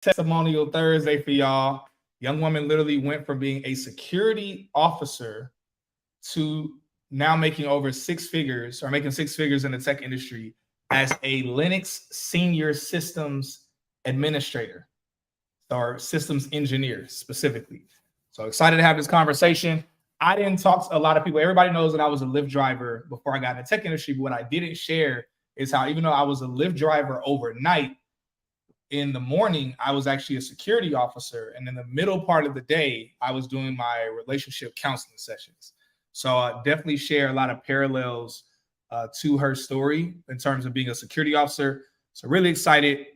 Testimonial Thursday for y'all. Young woman literally went from being a security officer to now making over six figures or making six figures in the tech industry as a Linux senior systems administrator or systems engineer specifically. So excited to have this conversation. I didn't talk to a lot of people. Everybody knows that I was a Lyft driver before I got in the tech industry. But what I didn't share is how even though I was a Lyft driver overnight, in the morning, I was actually a security officer. And in the middle part of the day, I was doing my relationship counseling sessions. So I definitely share a lot of parallels to her story in terms of being a security officer. So really excited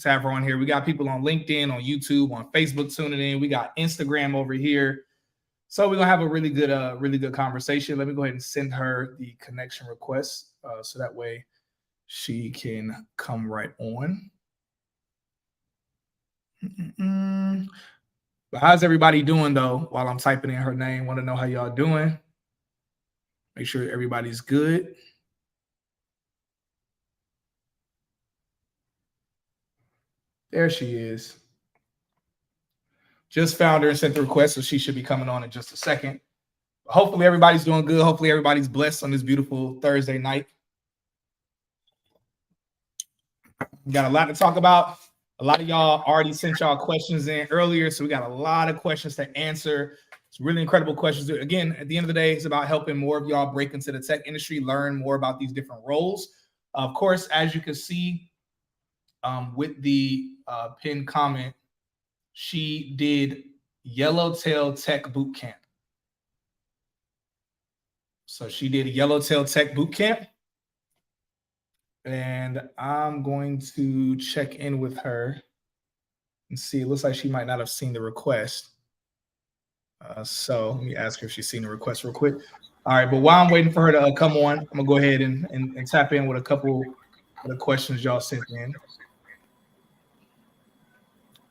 to have her on here. We got people on LinkedIn, on YouTube, on Facebook tuning in. We got Instagram over here. So we're gonna have a really good conversation. Let me go ahead and send her the connection request so that way she can come right on. But how's everybody doing though? While I'm typing in her name, want to know how y'all doing. Make sure everybody's good. There she is. Just found her and sent the request, so she should be coming on in just a second. Hopefully everybody's doing good. Hopefully everybody's blessed on this beautiful Thursday night. We got a lot to talk about. A lot of y'all already sent y'all questions in earlier, so we got a lot of questions to answer. It's really incredible questions. Again, at the end of the day, it's about helping more of y'all break into the tech industry, learn more about these different roles. Of course, as you can see with the pinned comment, she did Yellowtail Tech Bootcamp. So she did a Yellowtail Tech Bootcamp. And I'm going to check in with her and see. It looks like she might not have seen the request. So let me ask her if she's seen the request real quick. All right, but while I'm waiting for her to come on, I'm going to go ahead and tap in with a couple of the questions y'all sent in.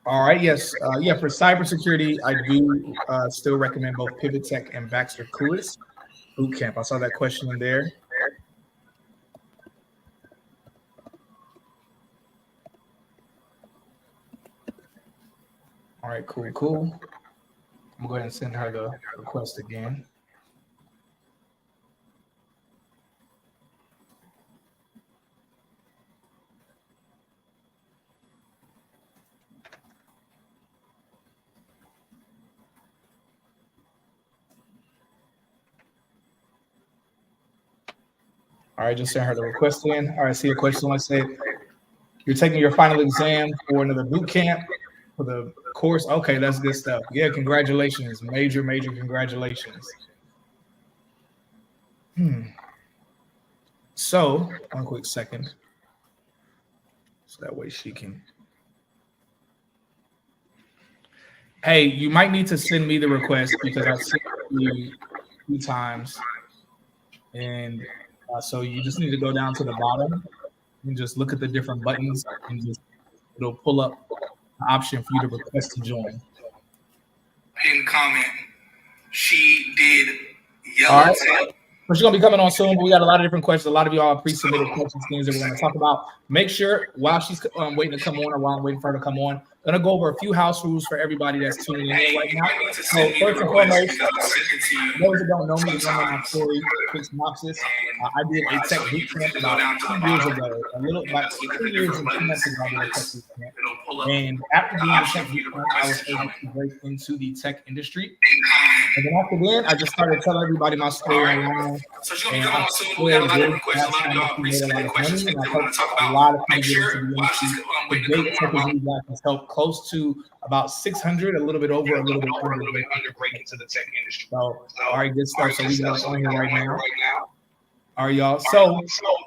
All right, yes. For cybersecurity, I do still recommend both Pivot Tech and Baxter Lewis Bootcamp. I saw that question in there. All right, cool. I'm gonna go ahead and send her the request again. All right, just send her the request in. All right, see a question. Let's say you're taking your final exam for another boot camp for the course. Okay, that's good stuff. Yeah, congratulations. Major congratulations. So, one quick second. So that way she can. Hey, you might need to send me the request because I've sent you a few times. And so you just need to go down to the bottom and just look at the different buttons and just it'll pull up an option for you to request to join. Pin comment. She did Yellowtail. But she's going to be coming on soon, but we got a lot of different questions. A lot of y'all pre-submitted questions, things that we're going to talk about. Make sure while she's waiting to come on or while I'm waiting for her to come on, I'm going to go over a few house rules for everybody that's tuning in right now. So first and foremost, those that don't know me, don't know my story, quick synopsis. I did a tech boot camp about 2 years ago, about 2 years and 2 months ago. I did a tech boot camp. And after doing the tech boot camp, I was able to break into the tech industry. And then after then, I just started telling everybody my story online. So she's going to be coming on soon. We got a lot of different questions. A lot of y'all pre-submitted questions that we're going to talk about. A lot of people get into the industry. The Tech has helped close to about 600, a little bit over, a little bit under break into the tech industry. So, all right, good stuff. So we got on here right now. All right, y'all. So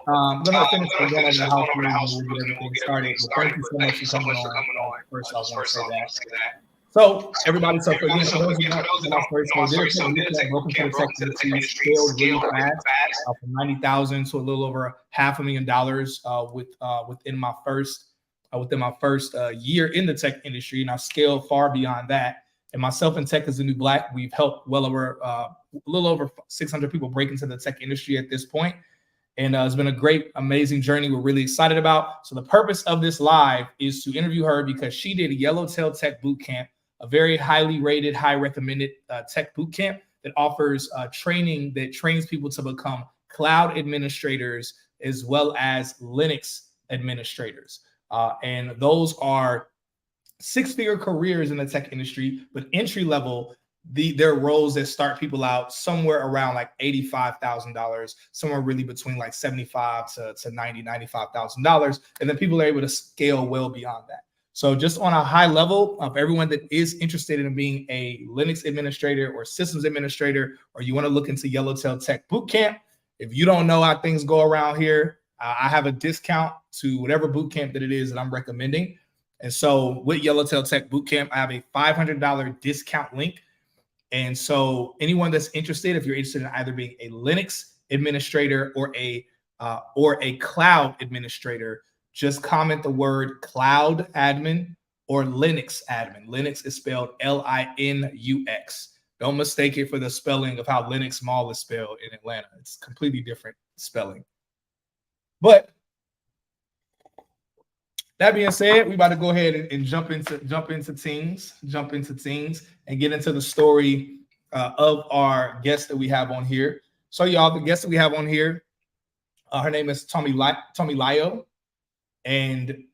I'm going to finish the going over the house rules and we'll get everything started. But thank you so much for coming on. First, I want to say that. So everybody, so for those who don't know, first, we did a broken to the tech industry, scaled really fast from 90,000 to a little over $500,000 within my first year in the tech industry, and I've scaled far beyond that. And myself and Tech is the New Black, we've helped well over a little over 600 people break into the tech industry at this point. And it's been a great, amazing journey we're really excited about. So the purpose of this live is to interview her because she did Yellowtail Tech Bootcamp, a very highly rated, high recommended tech bootcamp that offers training that trains people to become cloud administrators as well as Linux administrators. And those are six-figure careers in the tech industry, but entry level, their roles that start people out somewhere around like $85,000, somewhere really between like 75 to 90, $95,000. And then people are able to scale well beyond that. So just on a high level of everyone that is interested in being a Linux administrator or systems administrator, or you want to look into Yellowtail Tech Bootcamp, if you don't know how things go around here, I have a discount to whatever bootcamp that it is that I'm recommending. And so with Yellowtail Tech Bootcamp, I have a $500 discount link. And so anyone that's interested, if you're interested in either being a Linux administrator or a cloud administrator, just comment the word cloud admin or Linux admin. Linux is spelled Linux. Don't mistake it for the spelling of how Linux Mall is spelled in Atlanta. It's completely different spelling. But that being said, we about to go ahead and jump into things and get into the story of our guest that we have on here. So, y'all, the guest that we have on here, her name is Tommy Lyo, and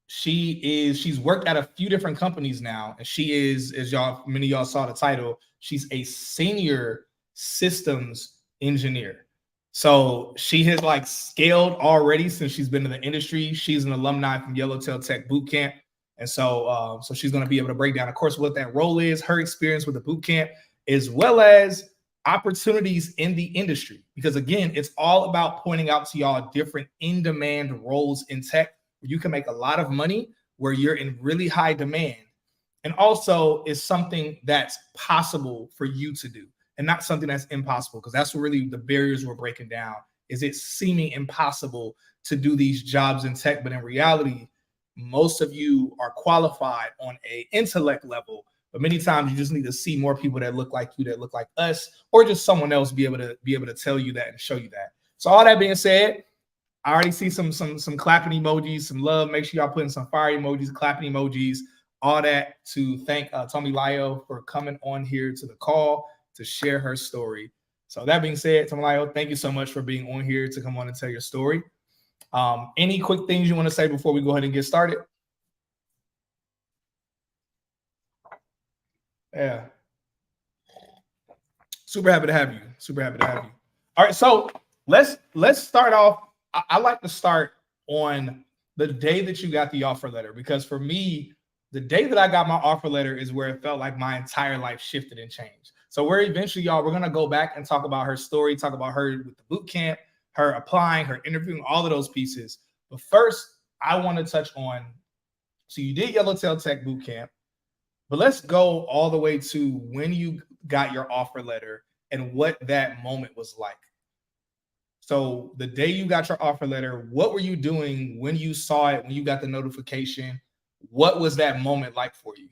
she's worked at a few different companies now, and she is, as many of y'all saw the title, she's a senior systems engineer. So she has like scaled already since she's been in the industry. She's an alumni from Yellowtail Tech Bootcamp. And so she's going to be able to break down, of course, what that role is, her experience with the bootcamp, as well as opportunities in the industry. Because again, it's all about pointing out to y'all different in-demand roles in tech where you can make a lot of money, where you're in really high demand. And also is something that's possible for you to do, and not something that's impossible, because that's really the barriers we're breaking down. Is it seeming impossible to do these jobs in tech, but in reality, most of you are qualified on an intellect level, but many times you just need to see more people that look like you, that look like us, or just someone else be able to tell you that and show you that. So all that being said, I already see some clapping emojis, some love. Make sure y'all put in some fire emojis, clapping emojis, all that to thank Tommy Lyo for coming on here to the call to share her story. So that being said, Tommy Lyo, thank you so much for being on here to come on and tell your story. Any quick things you want to say before we go ahead and get started? Yeah. Super happy to have you. Super happy to have you. All right, so let's start off. I like to start on the day that you got the offer letter, because for me, the day that I got my offer letter is where it felt like my entire life shifted and changed. So we're eventually, y'all, we're gonna go back and talk about her story, talk about her with the boot camp, her applying, her interviewing, all of those pieces. But first, I want to touch on. So you did Yellowtail Tech Boot Camp, but let's go all the way to when you got your offer letter and what that moment was like. So the day you got your offer letter, what were you doing when you saw it, when you got the notification? What was that moment like for you?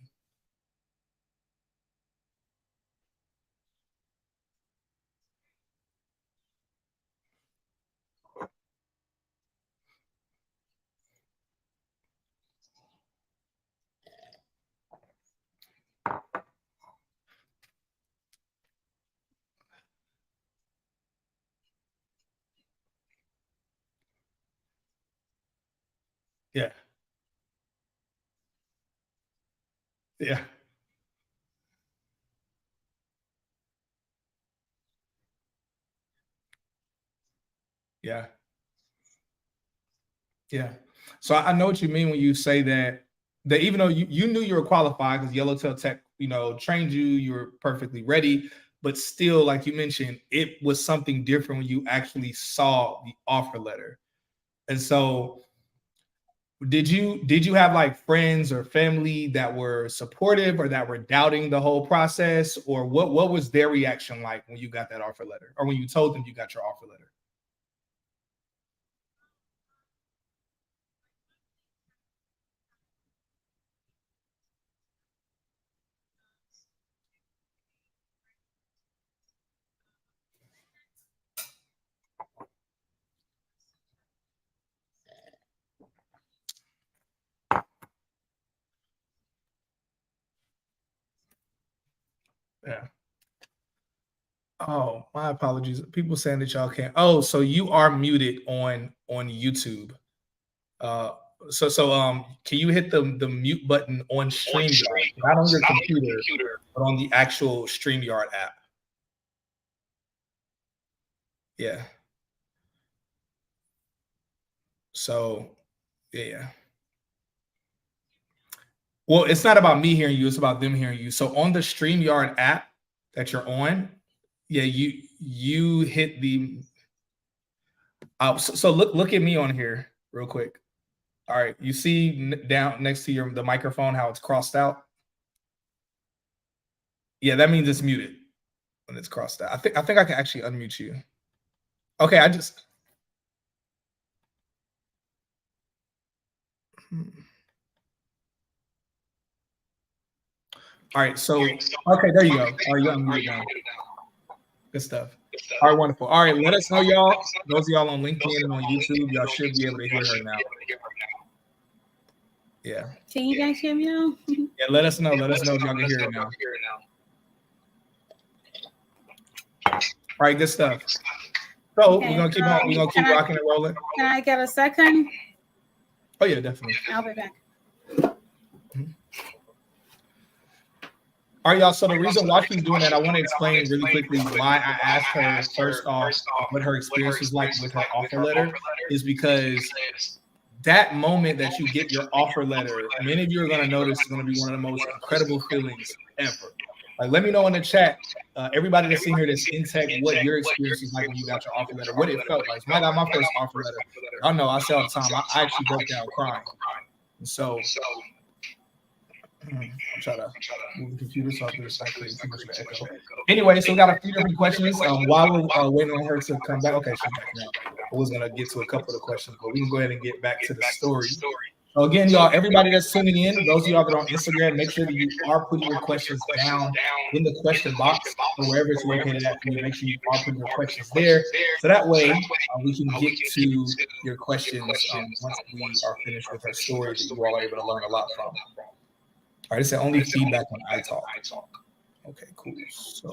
Yeah. Yeah. Yeah. Yeah. So I know what you mean when you say that even though you knew you were qualified because Yellowtail Tech, trained you, you were perfectly ready, but still, like you mentioned, it was something different when you actually saw the offer letter. And so did you have like friends or family that were supportive or that were doubting the whole process, or what was their reaction like when you got that offer letter, or when you told them you got your offer letter? Yeah. Oh, my apologies. People saying that y'all can't. Oh, so you are muted on YouTube. Uh, can you hit the mute button on StreamYard, not on your computer, but on the actual StreamYard app? Yeah. So, yeah. Well, it's not about me hearing you; it's about them hearing you. So on the StreamYard app that you're on, yeah, you hit the. So look at me on here real quick. All right, you see down next to the microphone how it's crossed out. Yeah, that means it's muted when it's crossed out. I think I can actually unmute you. Okay, I just. All right, so okay, there you go. All right, you're unmuted now. Good stuff. All right, wonderful. All right, let us know, y'all. Those of y'all on LinkedIn and on YouTube, y'all should be able to hear her now. Yeah. Can you guys hear me now? Yeah, let us know. Let us know if y'all can hear it now. All right, good stuff. So we're gonna keep on. We're gonna keep rocking and rolling. Can I get a second? Oh yeah, definitely. I'll be back. All right, y'all. So the reason why she's doing that, I want to explain really quickly why I asked her first off what her experience was like with her offer letter, is because that moment that you get your offer letter, many of you are going to notice is going to be one of the most incredible feelings ever. Like, let me know in the chat, everybody that's in here that's in tech, what your experience was like when you got your offer letter, what it felt like. When I got my first offer letter, y'all know I say all the time, I actually broke down crying. And so I'll try to move the computer so it's not creating too much of an echo. Anyway, so we got a few different questions. While we're waiting on her to come back. Okay, she's back now. I was going to get to a couple of the questions, but we can go ahead and get back to the story. So again, y'all, everybody that's tuning in, those of y'all that are on Instagram, make sure that you are putting your questions down in the question box or wherever it's located at. Make sure you are putting your questions there. So that way we can get to your questions once we are finished with our story that you all are able to learn a lot from. All right, it said only feedback on iTalk. Okay, cool. So,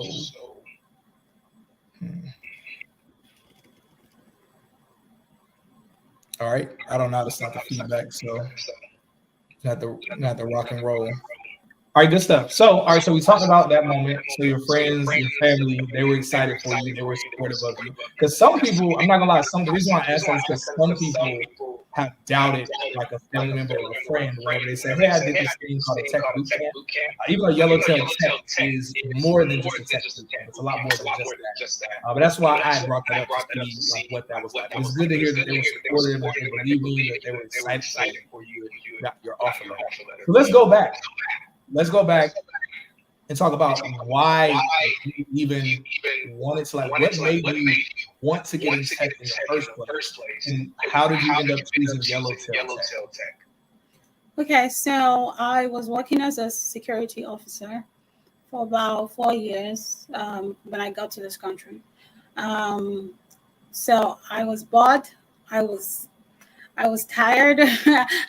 all right, I don't know how to stop the feedback, so not the rock and roll. All right, good stuff. So, all right, so we talked about that moment. So your friends, your family, they were excited for you. They were supportive of you. Because some people, I'm not gonna lie, the reason why I asked that is because some people have doubted, like a family member or a friend, whenever they say, "Hey, I did this thing called a tech bootcamp." Even though Yellowtail Tech is more than just a tech bootcamp, it's a lot more than just that. But that's why I brought that up to see like what that was like. It was good to hear that they were supportive, that they believed in you, that they were excited for you, and got your offer letter. So let's go back. Let's go back and talk about why you even wanted to, like, what made you want to get in tech in the first place, and how did you end up choosing Yellowtail Tech? Okay, so I was working as a security officer for about 4 years when I got to this country. So I was bored. I was tired.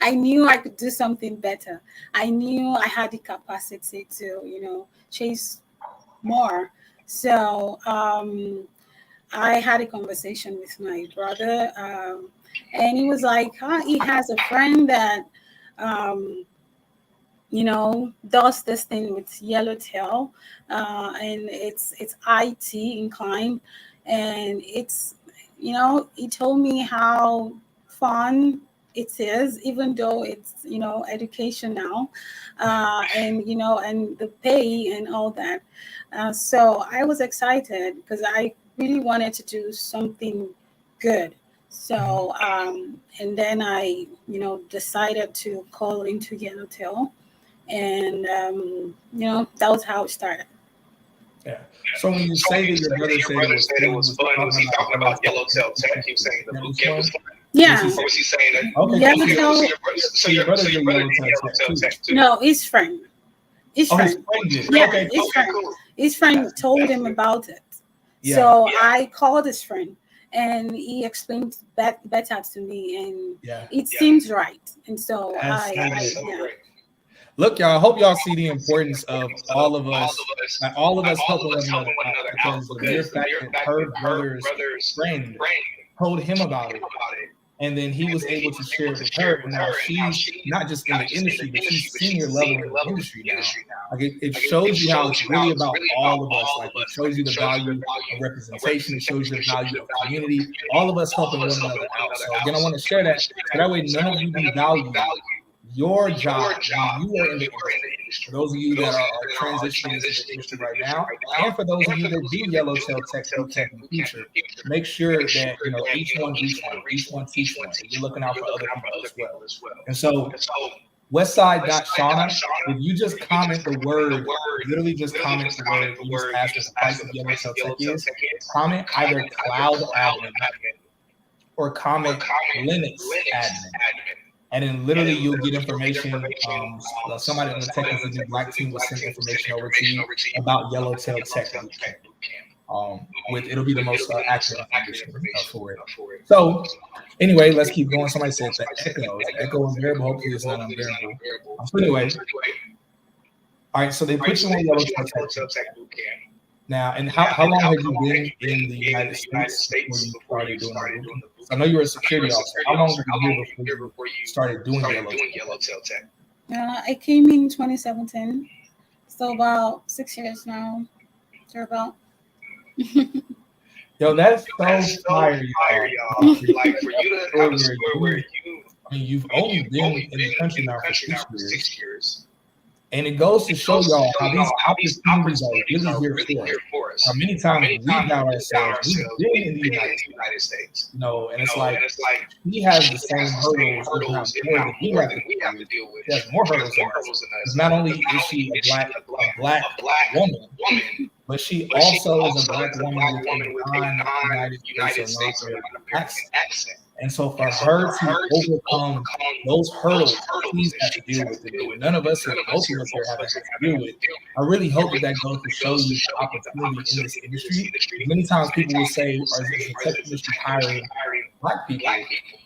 I knew I could do something better. I knew I had the capacity to, chase more. So I had a conversation with my brother, and he was like, he has a friend that, does this thing with Yellowtail, and it's IT inclined, and it's, he told me how fun it is, even though it's education now, and and the pay and all that. So I was excited because I really wanted to do something good. So and then I decided to call into Yellowtail, and that was how it started. Yeah. So when you say that your brother said it was fun, was he talking about Yellowtail Tech? He was saying the bootcamp was fun? Yeah. Or was he saying that? Okay. Yellowtail. So your brother's in Yellowtail Tech too? No, his friend. His friend. Yeah, okay, his friend. Cool. His friend told him about it. Yeah. So I called his friend, and he explained that to me, and it seems right. And so Look, y'all, I hope y'all see the importance of all of us helping one another out, because the mere fact that her brother's friend told him about it, and then he was able to share it with her, and now she's not just in the industry, but she's senior level in the industry now. Like it shows you how it's really about all of us. Like it shows you the value of representation. It shows you the value of community. All of us helping one another out. So again, I want to share that, so that way none of you devalue your job when you are in the industry. For those of you that are transitioning into the industry right now, and for those of you that do Yellowtail Tech Bootcamp in the future, make sure that each one teach one. You're looking out for other people as well. And so Westside.Shauna, if you just comment the word, literally just comment the word, you just ask what the price of Yellowtail Tech is, comment either cloud admin or comment Linux admin. And then literally you'll get information. Somebody on the Tech Institute Black team will send information over to you about Yellowtail Tech Bootcamp. It'll be the most accurate information for it. So anyway, let's keep going. Somebody said the echo unbearable. Hopefully it's not unbearable. So anyway, all right. So they put you on Yellowtail Tech Bootcamp. Now, and how long have you been in the United States before you started doing the bootcamp? I know you were a security officer. How long were you here before you started doing Yellowtail Tech? I came in 2017, so about 6 years now. They're about. Yo, that's so fire, y'all. Like for you to have a story where you've only been in the country now for 6 years. And it goes to show y'all how these opportunities are really here for us. How many times we found ourselves, we've been in the United States. And it's like he has the same hurdles, if not more, that we have to deal with. She has more hurdles than us. Because not only is she a black woman, but she also is a black woman with a non-United States accent. And so for her to overcome those hurdles, she's had to deal with it. None of us here, most of us here, have had to deal with it. I really hope that goes to show you the opportunity in this industry. Many times people will say, is the tech industry hiring Black people?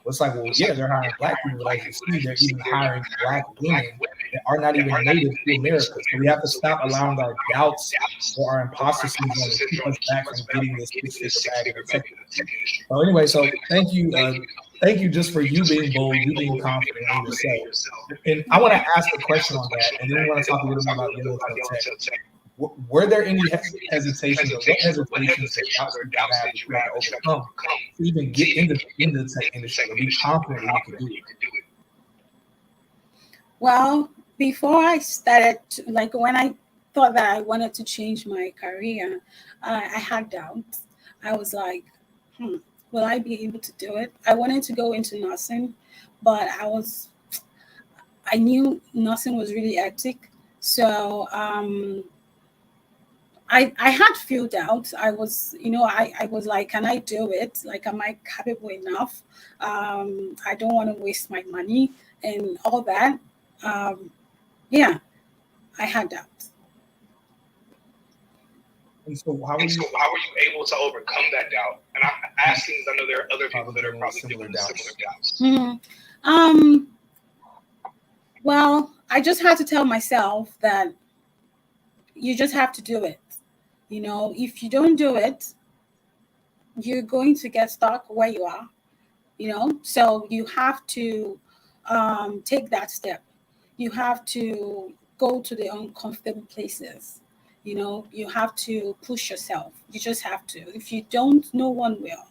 It's like, well, yeah, they're hiring Black people, but as you see, they're even hiring Black women that are not even native to America. So we have to stop allowing our doubts or our imposter syndrome to keep us back from getting this bag in the tech industry. So anyway, so thank you. Thank you just for you being bold, you being confident in yourself. And I want to ask a question on that, and then we want to talk a little bit about Yellowtail Tech. Were there any hesitations or what hesitations that you had to overcome to even get into the tech industry or be confident that you could do it? Well, before I started, like when I thought that I wanted to change my career, I had doubts. I was like, will I be able to do it? I wanted to go into nursing, but I knew nursing was really hectic. So I had few doubts. I was like, can I do it? Like, am I capable enough? I don't want to waste my money and all that. Yeah, I had doubts. And so how were you able to overcome that doubt? And I'm asking because I know there are other people that are probably similar doubts. Mm-hmm. Well, I just had to tell myself that you just have to do it. If you don't do it, you're going to get stuck where you are. So you have to take that step. You have to go to the uncomfortable places. You have to push yourself. You just have to. If you don't, no one will.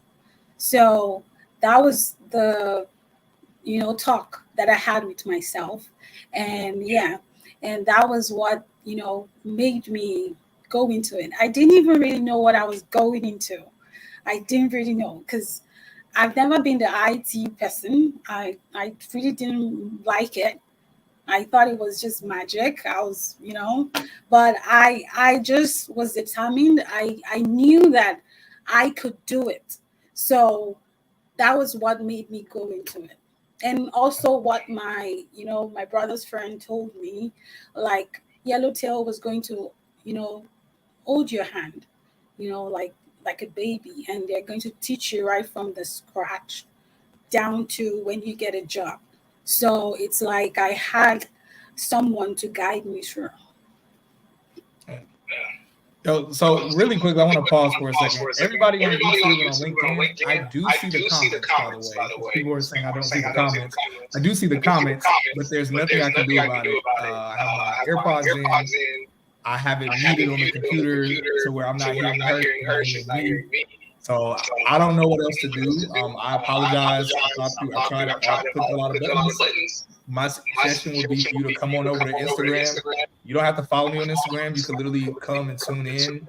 So that was the, talk that I had with myself. And and that was what, made me go into it. I didn't even really know what I was going into. I didn't really know because I've never been the IT person. I really didn't like it. I thought it was just magic. I was, but I just was determined. I knew that I could do it. So that was what made me go into it. And also what my brother's friend told me, like Yellowtail was going to, hold your hand, like a baby, and they're going to teach you right from the scratch down to when you get a job. So it's like I had someone to guide me through. So really quick, I want to pause for a second. Everybody on YouTube and on LinkedIn, I do see the comments, by the way. People are saying I don't see the comments. I do see the comments, but there's nothing I can do about it. I have my AirPods in. I have it muted on the computer to where I'm not hearing her, she's not hearing me. So I don't know what else to do. I apologize. I tried to click a lot of buttons. My suggestion would be for you to come on over to Instagram. You don't have to follow me on Instagram. You can literally come and tune in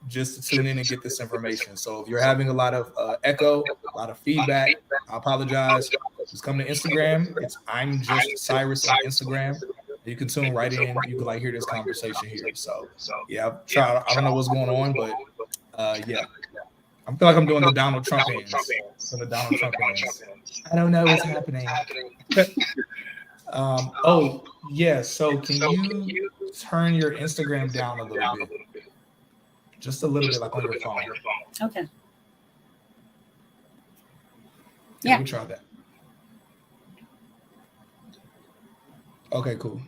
just to tune in and get this information. So if you're having a lot of echo, a lot of feedback, I apologize. Just come to Instagram. It's I'm Just Cyrus on Instagram. You can tune right in. You can hear this conversation here. So yeah, I've tried. I don't know what's going on, but yeah. I feel like I'm doing the Donald Trump hands. So the Donald Trump hands. I don't know what's happening. Oh, yeah. So can you turn your Instagram down a little bit? Just a little bit, like on your phone. Okay. Yeah. We try that. Okay, cool.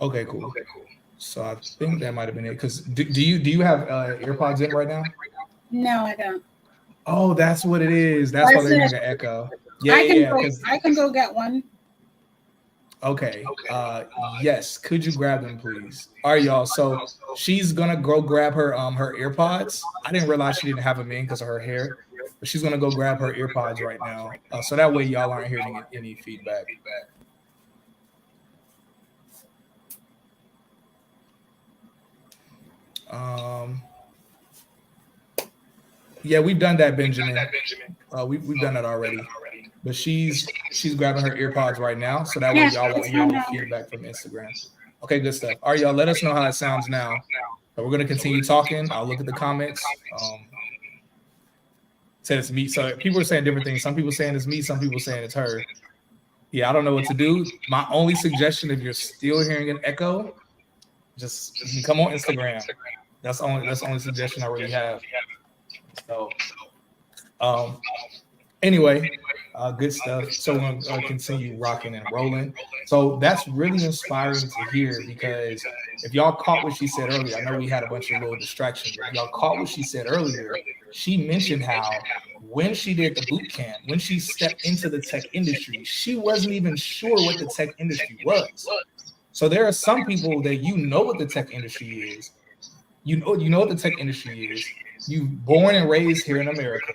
Okay, cool. So I think that might have been it. Because do you have AirPods in right now? No, I don't. Oh, that's what it is. That's why they're getting an echo. Yeah, I can go get one. Okay. Yes. Could you grab them, please? All right, y'all. So she's gonna go grab her her AirPods. I didn't realize she didn't have them in because of her hair, but she's gonna go grab her AirPods right now. So that way y'all aren't hearing any feedback. Yeah, we've done that, Benjamin. We've done that already. But she's grabbing her AirPods right now, so that way y'all won't hear any feedback from Instagram. Okay, good stuff. All right, y'all, let us know how it sounds now. But we're gonna continue talking. I'll look at the comments. Said it's me. So people are saying different things. Some people saying it's me, some people saying it's her. Yeah, I don't know what to do. My only suggestion, if you're still hearing an echo, just you can come on Instagram. That's the only suggestion I really have. So anyway, good stuff. So we're gonna continue rocking and rolling. So that's really inspiring to hear, because if y'all caught what she said earlier, I know we had a bunch of little distractions, but if y'all caught what she said earlier, she mentioned how when she did the boot camp, when she stepped into the tech industry, she wasn't even sure what the tech industry was. So there are some people that what the tech industry is. You know what the tech industry is. You've born and raised here in America.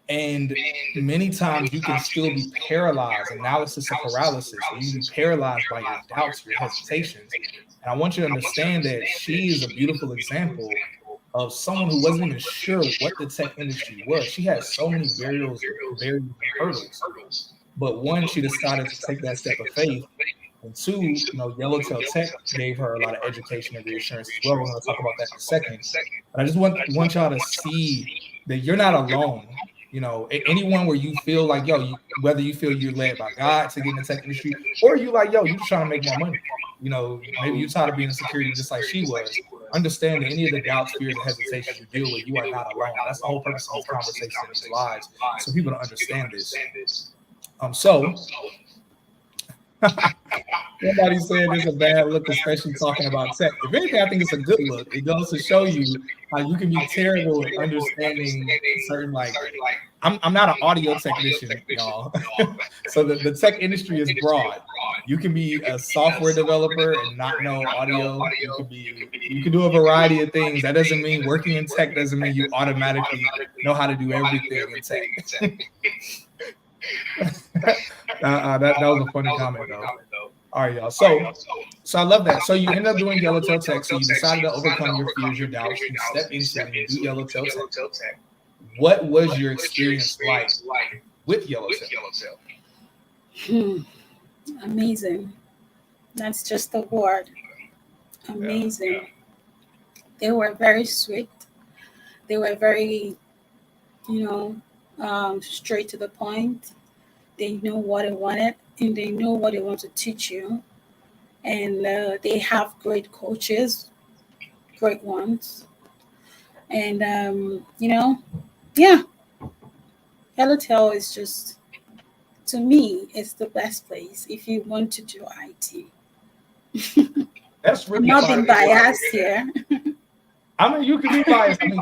And many times you can still be paralyzed, analysis of paralysis, or you can be paralyzed by your doubts, your hesitations. And I want you to understand that she is a beautiful example of someone who wasn't even sure what the tech industry was. She had so many barriers and hurdles. But one, she decided to take that step of faith. And two, Yellowtail Tech gave her a lot of education and reassurance as well. We're going to talk about that in a second. But I just want y'all to see that you're not alone. Anyone where you feel like, whether you feel you're led by God to get in the tech industry, or you like, you're just trying to make more money. Maybe you're tired of being in security just like she was. Understand that any of the doubts, fears, and hesitations you deal with, you are not alone. That's the whole purpose of this conversation in these lives, so people don't understand this. Somebody said it's a bad look, especially talking about tech. If anything, I think it's a good look. It goes to show you how you can be terrible at understanding certain, I'm not an audio technician, y'all. So the tech industry is broad. You can be a software developer and not know audio. You can do a variety of things. That doesn't mean working in tech doesn't mean you automatically know how to do everything in tech. That was a funny comment, though. All right, y'all. So I love that. So you ended up doing Yellowtail Tech. So you decided to overcome your fears, your doubts. You stepped into it and do Yellowtail Tech. What was your experience like with Yellowtail? Amazing. That's just the word. Amazing. Yeah. They were very sweet. They were very, straight to the point. They know what they wanted, and they know what they want to teach you. And they have great coaches, great ones. And, Yellowtail is just to me, it's the best place if you want to do IT. That's I'm really not fun. being biased here. I mean, you can be biased. I mean,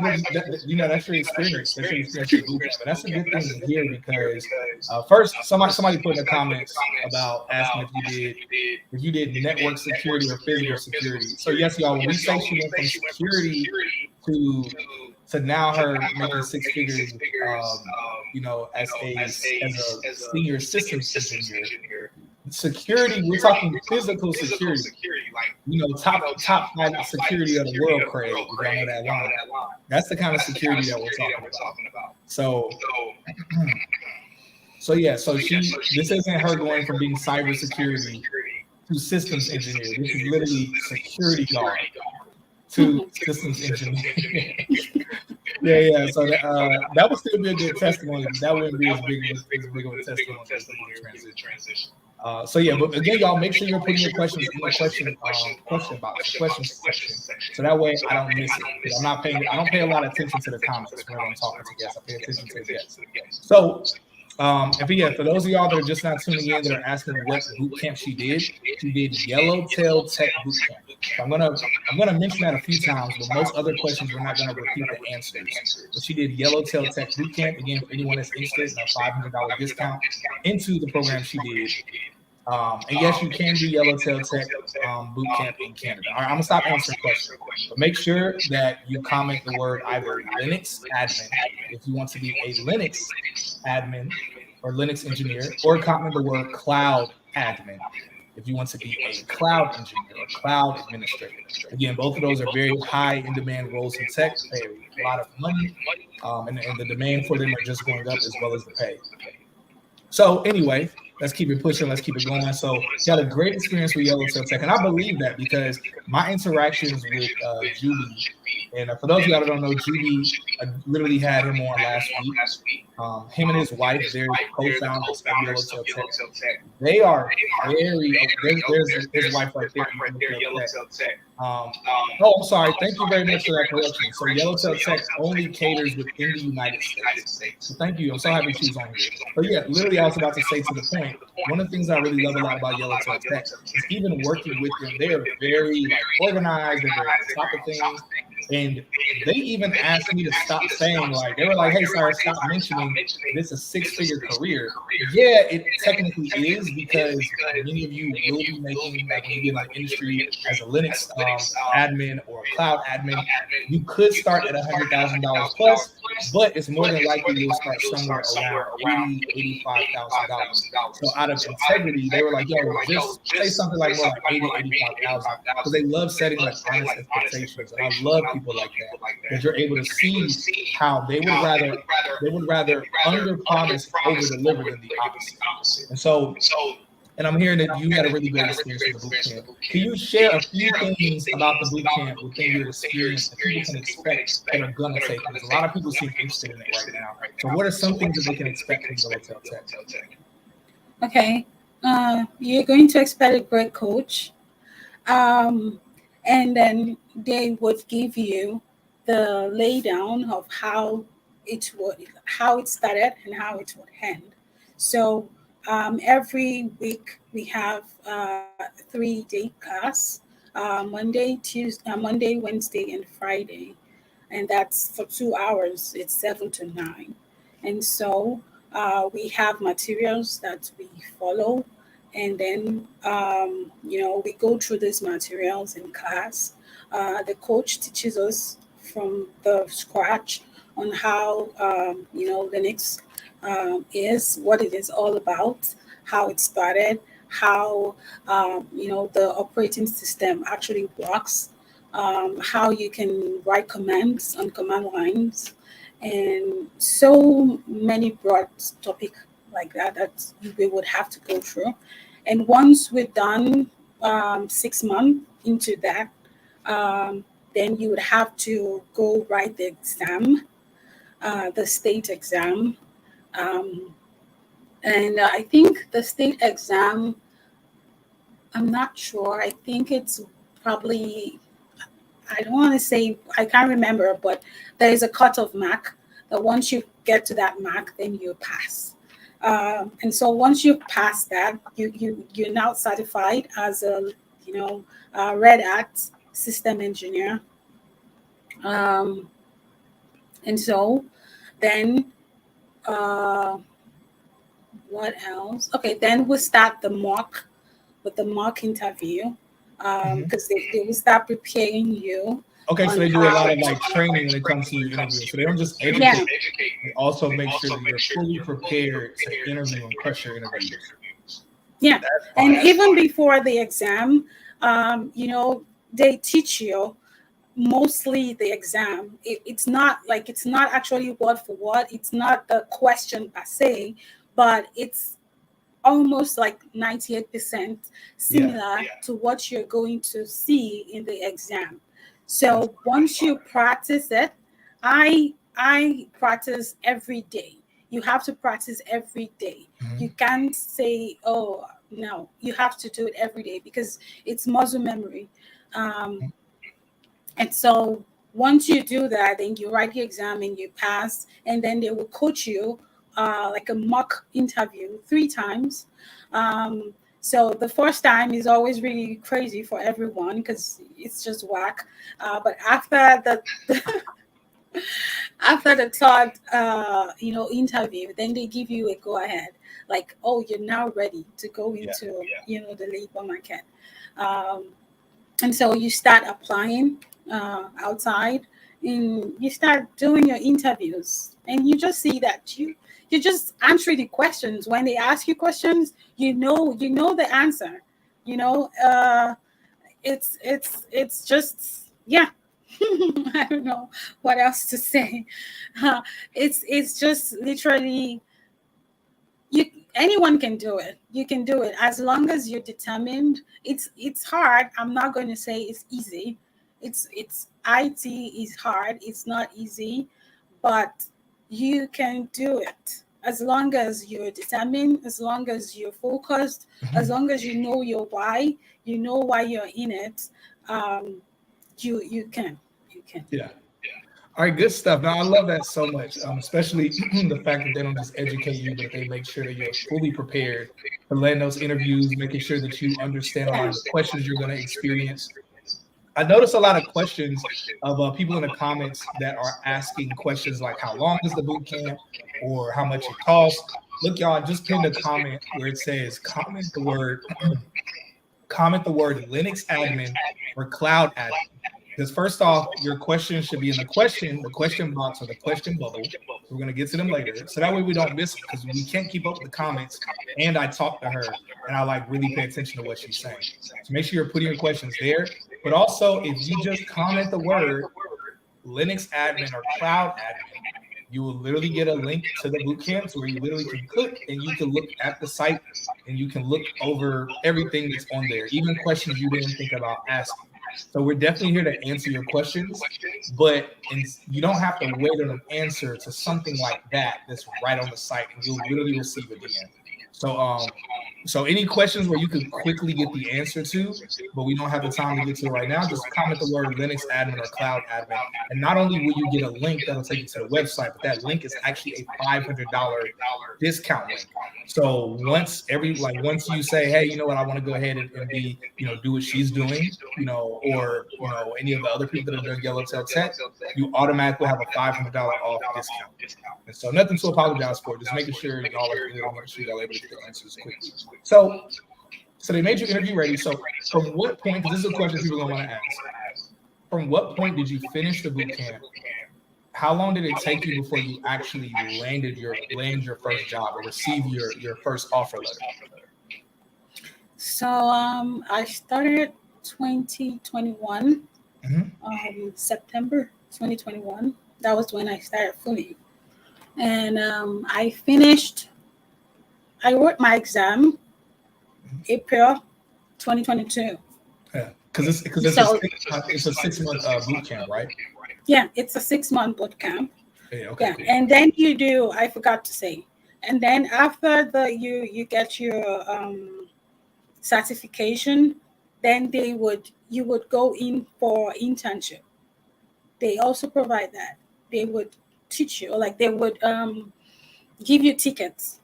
that's your experience. That's your experience at boot camp, and that's a good thing to hear because first, somebody put in the comments about asking if you did network security or physical security. So yes, y'all, when we say she went from security to now her making six figures, as a senior systems engineer. Security, we're talking physical security, top five security of the world craze, if y'all know that line. That's the kind of security that we're talking about. So yeah, this isn't her going from being cybersecurity to systems engineer. This is literally security guard to systems engineer. Yeah. So that would still be a good testimony, but that wouldn't be as big of a testimony as the transition. So yeah, but again, y'all make sure you're putting your questions in the question box, the question section, so that way I don't miss it. Because I don't pay a lot of attention to the comments whenever I'm talking to guests. I pay attention to the guests. So, for those of y'all that are just not tuning in, that are asking what boot camp she did Yellowtail Tech Boot Camp. So I'm gonna mention that a few times, but most other questions we're not gonna repeat the answers. But she did Yellowtail Tech Boot Camp. Again, for anyone that's interested in a $500 discount into the program she did. And yes, you can do Yellowtail Tech Boot Camp in Canada. All right, I'm gonna stop answering questions, but make sure that you comment the word either Linux admin if you want to be a Linux admin or Linux engineer, or comment the word cloud admin if you want to be a cloud engineer or cloud administrator. Again, both of those are very high in demand roles in tech, pay a lot of money, and the demand for them are just going up as well as the pay. So anyway, let's keep it pushing. Let's keep it going. So you had a great experience with Yellowtail Tech, and I believe that because my interactions with Juby, and for those of y'all that don't know, Juby, I literally had him on last week. Him and his wife, they're co-founders of Yellowtail Tech. They are very. There's his wife right there. Yellowtail Tech. I'm sorry. Thank you very much for that correction. So Yellowtail Tech only caters within the United States. So thank you. I'm so happy she was on here. But yeah, literally, I was about to say to the point. One of the things I really love a lot about Yellowtail Tech is even working with them. They are very organized. They're very on top of things. And they even asked me to stop saying, they were like, hey, sorry, stop mentioning this is a six-figure career. Yeah, it technically is, because many of you will be making, when you get in the industry as a Linux admin or a cloud admin, you could start at $100,000 plus, but it's more than likely you'll start somewhere around $80,000, $85,000. So out of integrity, they were like, yo, just say something like more like 80, 85,000, because they love setting honest expectations. And I love people like that, because you're able to see how they would rather under promise over deliver than the opposite. And I'm hearing that you had a really great experience with the boot camp. Can you share a few things about the boot camp within your experience that people can expect that are gonna take? Because a lot of people seem interested in it right now. So what are some things that they can expect from Yellowtail Tech? Okay, you're going to expect a great coach. And then they would give you the laydown of how it started and how it would end. So every week we have a 3-day class, Monday, Wednesday, and Friday, and that's for 2 hours. It's 7 to 9, and so we have materials that we follow, and then we go through these materials in class. The coach teaches us from the scratch on how Linux is, what it is all about, how it started, how the operating system actually works, how you can write commands on command lines, and so many broad topic like that we would have to go through. And once we're done 6 months into that, then you would have to go write the exam, the state exam. And I think the state exam, I'm not sure. I think it's probably, I don't want to say, I can't remember, but there is a cutoff mark that once you get to that mark, then you pass. And so once you pass that, you're now certified as a Red Hat system engineer. Um, and so then uh, what else? Okay, then we'll start the mock interview Mhm. because they will start preparing you Okay, so on they do a how. lot of like training when it comes to you interviewing. So they don't just Yeah, educate, they also make sure that you're fully prepared to interview and crush your interviews. yeah. That's And fire. even before the exam, they teach you mostly the exam. It's not actually word for word. It's not the question per se, but it's almost like 98% Yeah, similar to what you're going to see in the exam. that's So once you practice it, I practice every day. You have to practice every day. You mhm. can't say, oh no, you have to do it every day because it's muscle memory. Um, and so once you do that, then you write the exam and you pass, and then they will coach you like a mock interview 3 times. So the first time is always really crazy for everyone because it's just whack. But after the third interview, then they give you a go ahead, like, oh, you're now ready to go Yeah. into the labor market. Um, and so you start applying outside, and you start doing your interviews, and you just see that you just answer the questions. When they ask you questions, you know the answer. you know uh it's just, yeah. I don't know what else to say. It's just literally, you anyone can do it. You can do it as long as you're determined. It's hard. I'm not going to say it's easy. It's it is hard. It's not easy, but you can do it as long as you're determined, as long as you're focused, as Mhm. long as you know your why, you know why you're in it. um you can. Yeah. All right, good stuff. Now I love that so much, especially the fact that they don't just educate you, but they make sure that you're fully prepared for letting those interviews, making sure that you understand a lot Yeah. of the questions you're going to experience. I notice a lot of questions of people in the comments that are asking questions like, "How long is the boot camp?" or "How much it costs." Look, y'all, I just pinned a comment where it says, comment the word Linux admin or cloud admin. Because first off, your question should be in the question box or the question bubble. We're going to get to them later. So that way we don't miss them because we can't keep up with the comments. And I talk to her and I like really pay attention to what she's saying. So make sure you're putting your questions there. But also, if you just comment the word Linux admin or cloud admin, you will literally get a link to the boot camps where you literally can click and you can look at the site and you can look over everything that's on there, even questions you didn't think about asking. So we're definitely here to answer your questions, but you don't have to wait on an answer to something like that that's right on the site, and you'll literally receive a DM. So so any questions where you could quickly get the answer to, but we don't have the time to get to it right now, just comment the word Linux admin or cloud admin. And not only will you get a link that'll take you to the website, but that link is actually a $500 discount link. So once you say, hey, you know what, I want to go ahead and be, do what she's doing, or any of the other people that have done Yellowtail Tech, you automatically have a $500 off discount. And so nothing to apologize for, just making sure y'all are good and making sure y'all are able to get the answers quickly. So they made your interview ready. So from what point, because this is a question people are going to want to ask, from what point did you finish the boot camp? How long did it take you before you actually land your first job or receive your first offer letter? So I started 2021, Mm-hmm. September 2021. That was when I started fully, and I finished. I wrote my exam April 2022. Yeah, because it's a So 6 month boot camp, right? yeah, it's a 6 month boot camp. Yeah. Okay. Yeah, Cool. and then you do. I forgot to say. And then after you get your certification, then you would go in for internship. They also provide that. They would teach you, like they would give you tickets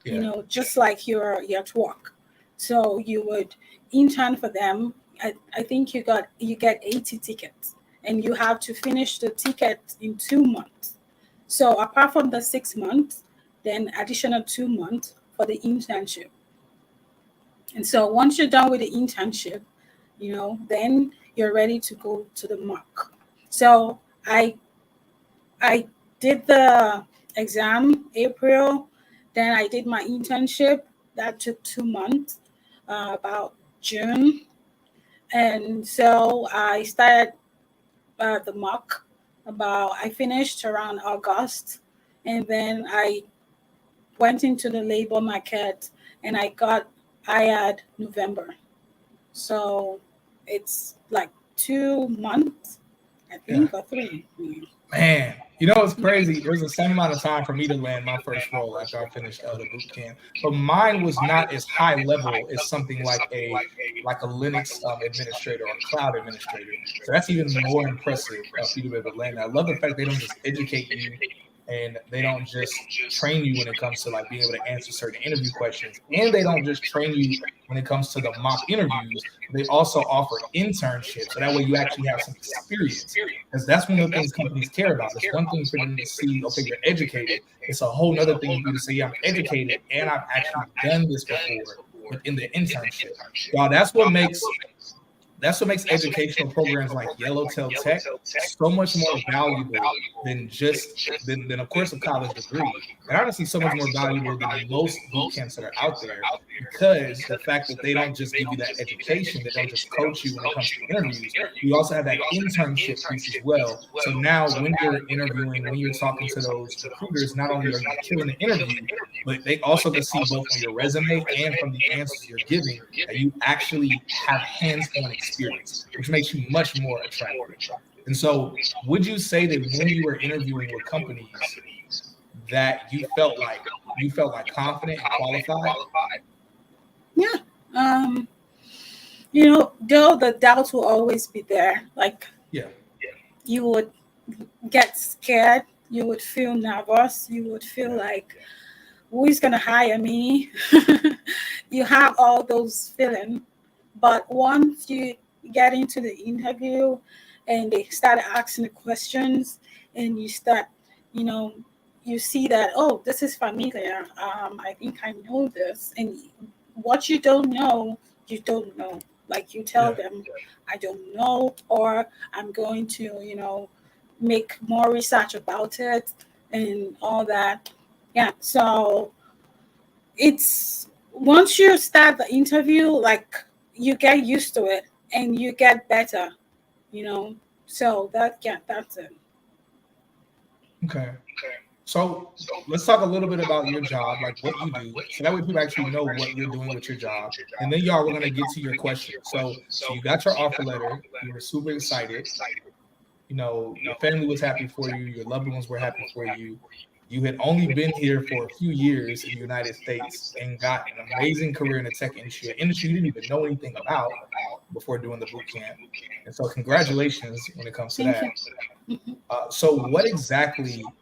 Yeah. just like you're at work. So you would intern for them. I think you get 80 tickets, and you have to finish the ticket in 2 months. So apart from the 6 months, then additional 2 months for the internship. And so once you're done with the internship, then you're ready to go to the mock. So I did the exam April, then I did my internship. That took 2 months, about June. And so I started the mock I finished around August. And then I went into the labor market and I got hired November. So it's like 2 months, I Yeah. think, or three. Man, it's crazy. It was the same amount of time for me to land my first role after I finished the boot camp, but mine was not as high level as something like a Linux administrator or cloud administrator. So that's even more impressive for you to be able to land. I love the fact they don't just educate you and they don't just train you when it comes to like being able to answer certain interview questions, and they don't just train you when it comes to the mock interviews. They also offer internships, so that way you actually have some experience, because that's one of the things companies care about. It's one thing for them to see, okay, you're educated. It's a whole other thing for you to say, yeah, I'm educated and I've actually done this before within the internship. Y'all, that's what makes educational programs like Yellowtail Tech so much more valuable than than of course a college degree, and honestly so much more valuable than most boot camps that are out there, because the fact that they don't just give you that education, they don't just coach you when it comes to interviews, you also have that internship piece as well. So now when you're interviewing, when you're talking to those recruiters, not only are you killing the interview, but they also can see both on your resume and from the answers you're giving that you actually have hands-on experience, which makes you much more attractive. And so, would you say that when you were interviewing with companies that you felt like confident and qualified? Yeah. Um, though the doubts will always be there. Like Yeah. you would get scared, you would feel nervous, you would feel like, who is gonna hire me? You have all those feelings. But once you get into the interview and they start asking the questions and you start, you know, you see that, oh, this is familiar. I think I know this. And what you don't know. Like you tell Yeah. them, I don't know, or I'm going to, make more research about it and all that. Yeah. So it's once you start the interview, like you get used to it and you get better, you know. So that's it. Okay. So let's talk a little bit about your job, like what you do, so that way people actually know what you're doing with your job. And then y'all, we're gonna get to your question. So you got your offer letter, you were super excited. Your family was happy for you, your loved ones were happy for you. You had only been here for a few years in the United States and got an amazing career in the tech industry, an industry you didn't even know anything about before doing the boot camp. And so, congratulations when it comes to Thank that. you. Mhm. So, what exactly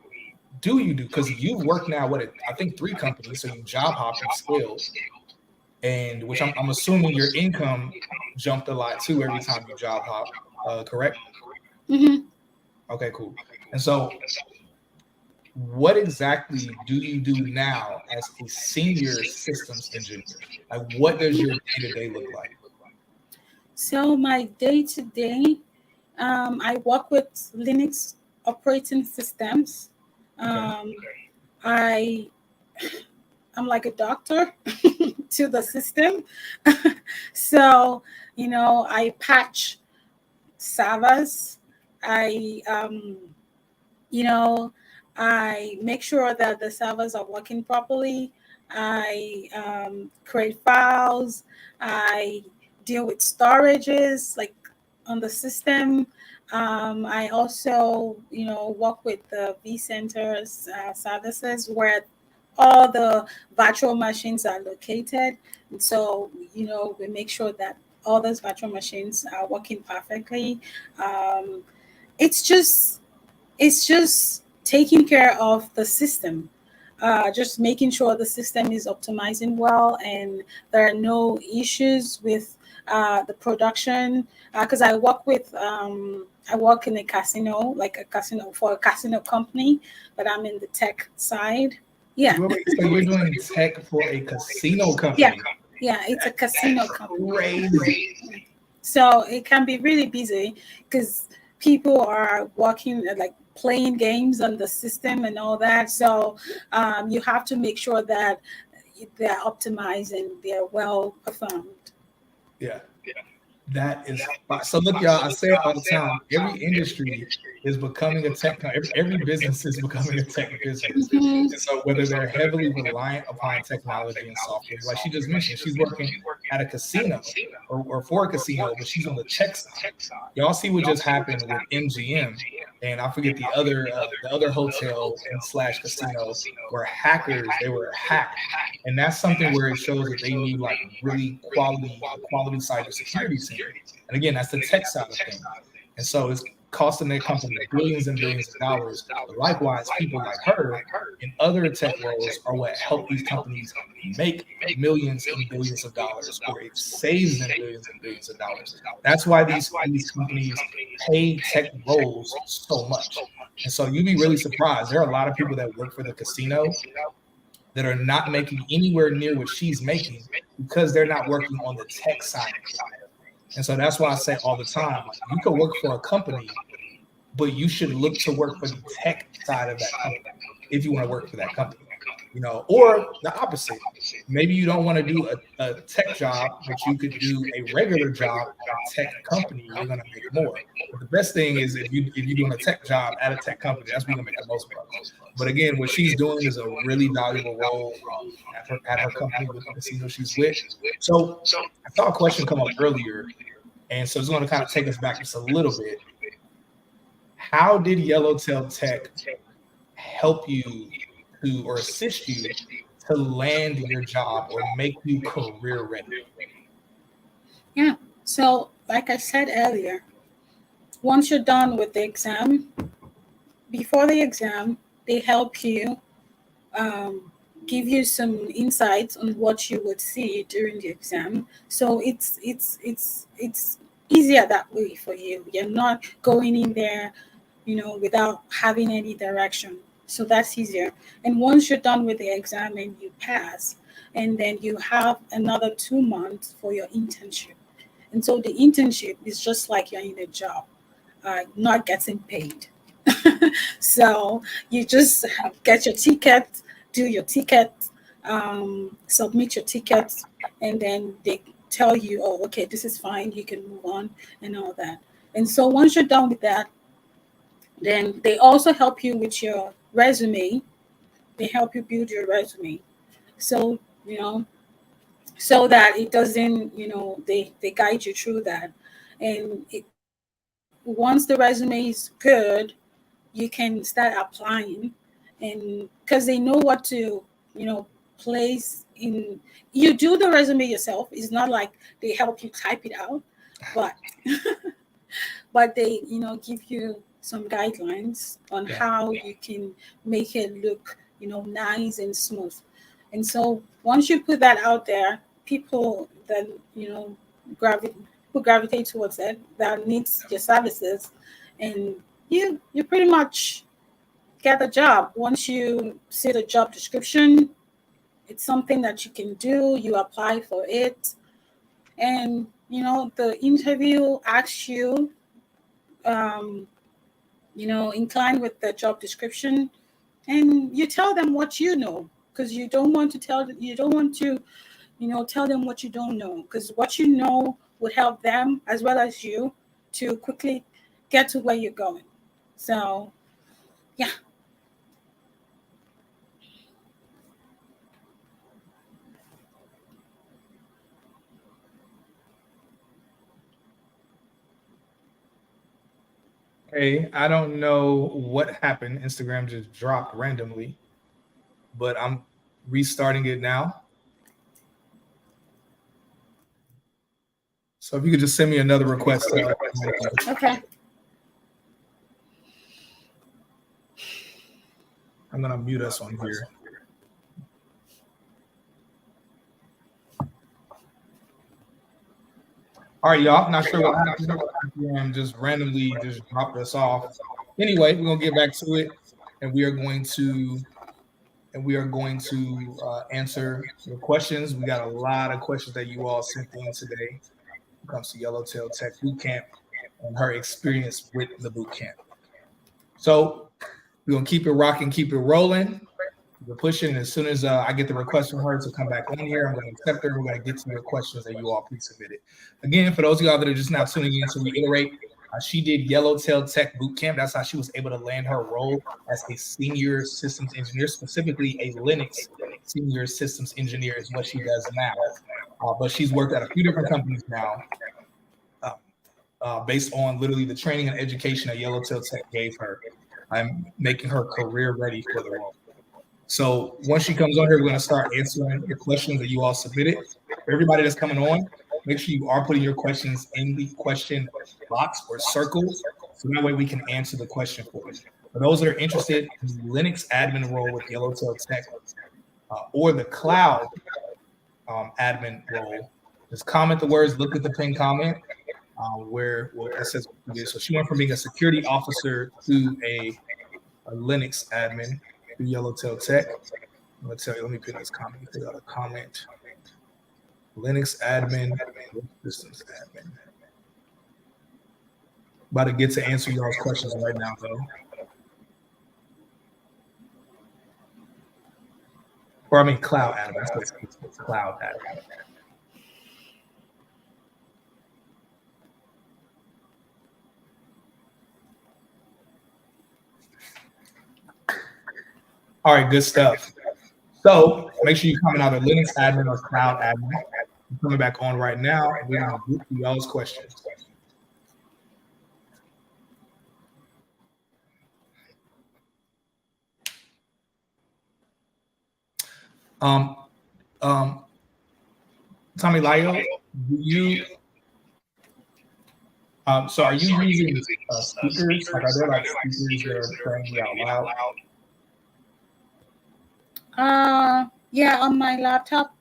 do you do? Because you've worked now, I think 3 companies, so you job hop, you've scaled, and which I'm assuming your income jumped a lot too every time you job hop, correct? Mhm. Okay, cool. And so, what exactly do you do now as a senior systems engineer? Like, what does your day to day look like? So my day to day, I work with Linux operating systems. Okay. Um, I I'm like a doctor to the system. So I patch servers. I you know I make sure that the servers are working properly. I create files. I deal with storages like on the system. I also work with the vCenters services where all the virtual machines are located. And so we make sure that all those virtual machines are working perfectly. um, it's just taking care of the system. just making sure the system is optimizing well and there are no issues with the production. Because I work in a casino, like a casino for a casino company, but I'm in the tech side. Yeah. Wait, so you're doing tech for a casino Yeah. company? Yeah, it's a casino company. Crazy. So it can be really busy because people are working like playing games on the system and all that. So you have to make sure that they're optimized and they're well performed. Yeah. That is so. Look, y'all. I say it all the time. Every industry is becoming a tech. Every business is becoming a tech business. Mhm. And so, whether they're heavily reliant upon technology and software, like she just mentioned, she's working at a casino or for a casino, but she's on the tech side. Y'all see what just happened with MGM, and I forget the other hotel and slash casino where hackers they were hacked, and that's something where it shows that they need like really quality cybersecurity team. And again, that's the tech side of things. And so it's costing their company billions and billions of dollars. But likewise, people like her in other tech roles are what help these companies make millions and billions of dollars, or it saves them billions and billions of dollars. That's why these companies pay tech roles so much. And so you'd be really surprised. There are a lot of people that work for the casino that are not making anywhere near what she's making because they're not working on the tech side of things. And so that's why I say all the time, you could work for a company, but you should look to work for the tech side of that company if you want to work for that company, or the opposite. Maybe you don't want to do a tech job, but you could do a regular job at a tech company. You're going to make more. But the best thing is if you're doing a tech job at a tech company, that's where you're going to make the most money. But again, what she's doing is a really valuable role at her company with the casino she's with. So I saw a question come up earlier, and so it's going to kind of take us back just a little bit. How did Yellowtail Tech help you to or assist you to land your job or make you career ready? Yeah. So, like I said earlier, once you're done with the exam, before the exam, they help you, give you some insights on what you would see during the exam. So it's easier that way for you. You're not going in there, without having any direction. So that's easier. And once you're done with the exam and you pass, and then you have another 2 months for your internship. And so the internship is just like you're in a job, not getting paid. So you just get your ticket, do your ticket, submit your ticket, and then they tell you, oh, okay, this is fine, you can move on, and all that. And so once you're done with that, then they also help you with your resume. They help you build your resume. So, so that it doesn't, they guide you through that. And once the resume is good, you can start applying, and because they know what to, place in. You do the resume yourself. It's not like they help you type it out, but but they, give you some guidelines on how you can make it look, nice and smooth. And so once you put that out there, people that, gravitate who gravitate towards it, that needs your services, and you pretty much get the job. Once you see the job description, it's something that you can do, you apply for it, and the interview asks you, um, inclined with the job description, and you tell them what you know, because you don't want to, tell them what you don't know, because what you know would help them as well as you to quickly get to where you're going. So, yeah. Hey, I don't know what happened. Instagram just dropped randomly, but I'm restarting it now. So if you could just send me another request. Okay. I'm gonna mute us on here. All right, y'all. Not sure what happened. Just randomly just dropped us off. Anyway, we're gonna get back to it, and we are going to answer your questions. We got a lot of questions that you all sent in today when it comes to Yellowtail Tech Bootcamp and her experience with the bootcamp. So we're gonna keep it rocking, keep it rolling. We're pushing. As soon as I get the request from her to come back on here, I'm going to accept her. We're going to get to your questions that you all pre-submitted. Again, for those of y'all that are just now tuning in, to reiterate, she did Yellowtail Tech Bootcamp. That's how she was able to land her role as a senior systems engineer, specifically a Linux senior systems engineer is what she does now. But she's worked at a few different companies now based on literally the training and education that Yellowtail Tech gave her. I'm making her career ready for the role. So once she comes on here, we're going to start answering your questions that you all submitted. For everybody that's coming on, make sure you are putting your questions in the question box or circles, so that way we can answer the question for you. For those that are interested in the Linux admin role with Yellowtail Tech or the cloud admin role, just comment the words, look at the pinned comment where it says, so she went from being a security officer to a Linux admin. Yellowtail Tech. I'm gonna tell you, let me put this comment. Put out a comment. Linux admin, systems admin. About to get to answer y'all's questions right now, though. Or I mean, cloud admin. It's cloud admin. All right, good stuff. So make sure you comment out a Linux admin or cloud admin. I'm coming back on right now. We're going to group y'all's questions. Tommy Lyle, do you? So are you using speakers? Like, are there like speakers that are playing out loud? Yeah, on my laptop.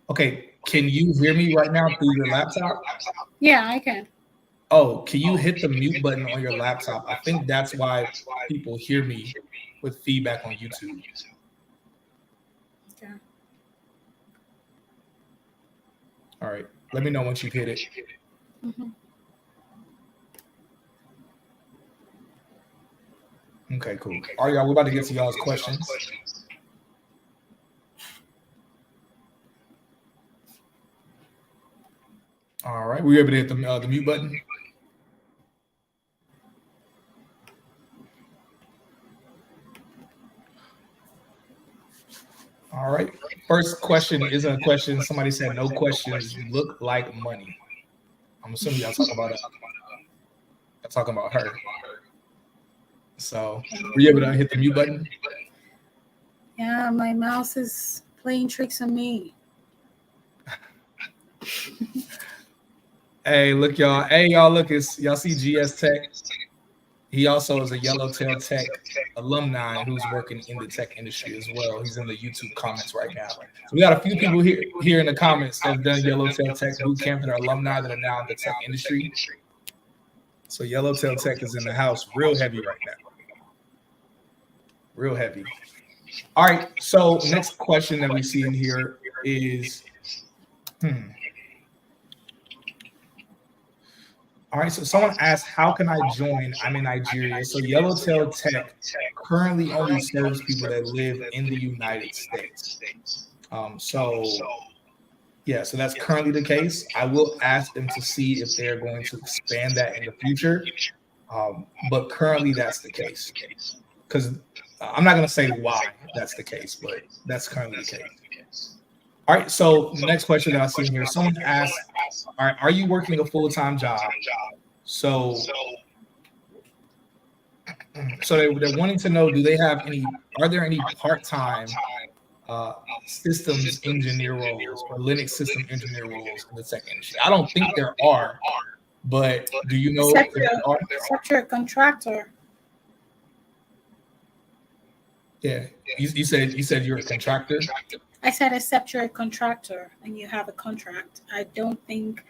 Okay, can you hear me right now through your laptop? Yeah, I can. Oh, can you hit the mute button on your laptop? I think that's why people hear me with feedback on YouTube. Okay. All right, let me know once you've hit it. Mm-hmm. Okay, cool. All right, y'all, we're about to get to y'all's questions. All right, were you able to hit the mute button? All right, first question isn't a question. Somebody said no questions look like money. I'm assuming y'all talking about y'all talking about her. So, were you able to hit the mute button? Yeah, my mouse is playing tricks on me. Hey, look, y'all. Hey, y'all, look. Y'all see GS Tech? He also is a Yellowtail Tech alumni who's working in the tech industry as well. He's in the YouTube comments right now. So we got a few people here in the comments that have done Yellowtail Tech Bootcamp that are alumni that are now in the tech industry. So Yellowtail Tech is in the house real heavy right now. Real heavy. All right, so next question that we see in here is, All right, so someone asked, how can I join? I'm in Nigeria. So Yellowtail Tech currently only serves people that live in the United States. So that's currently the case. I will ask them to see if they're going to expand that in the future. But currently that's the case. Because I'm not going to say why that's the case, but that's currently the case. All right, so next question that I see here, someone asked, all right, are you working a full-time job? So they're wanting to know, are there any part-time systems engineer roles or Linux system engineer roles in the tech industry? I don't think there are, but do you know if there are? Except you're a contractor. Yeah, you said you're a contractor. I said, except you're a contractor and you have a contract. I don't think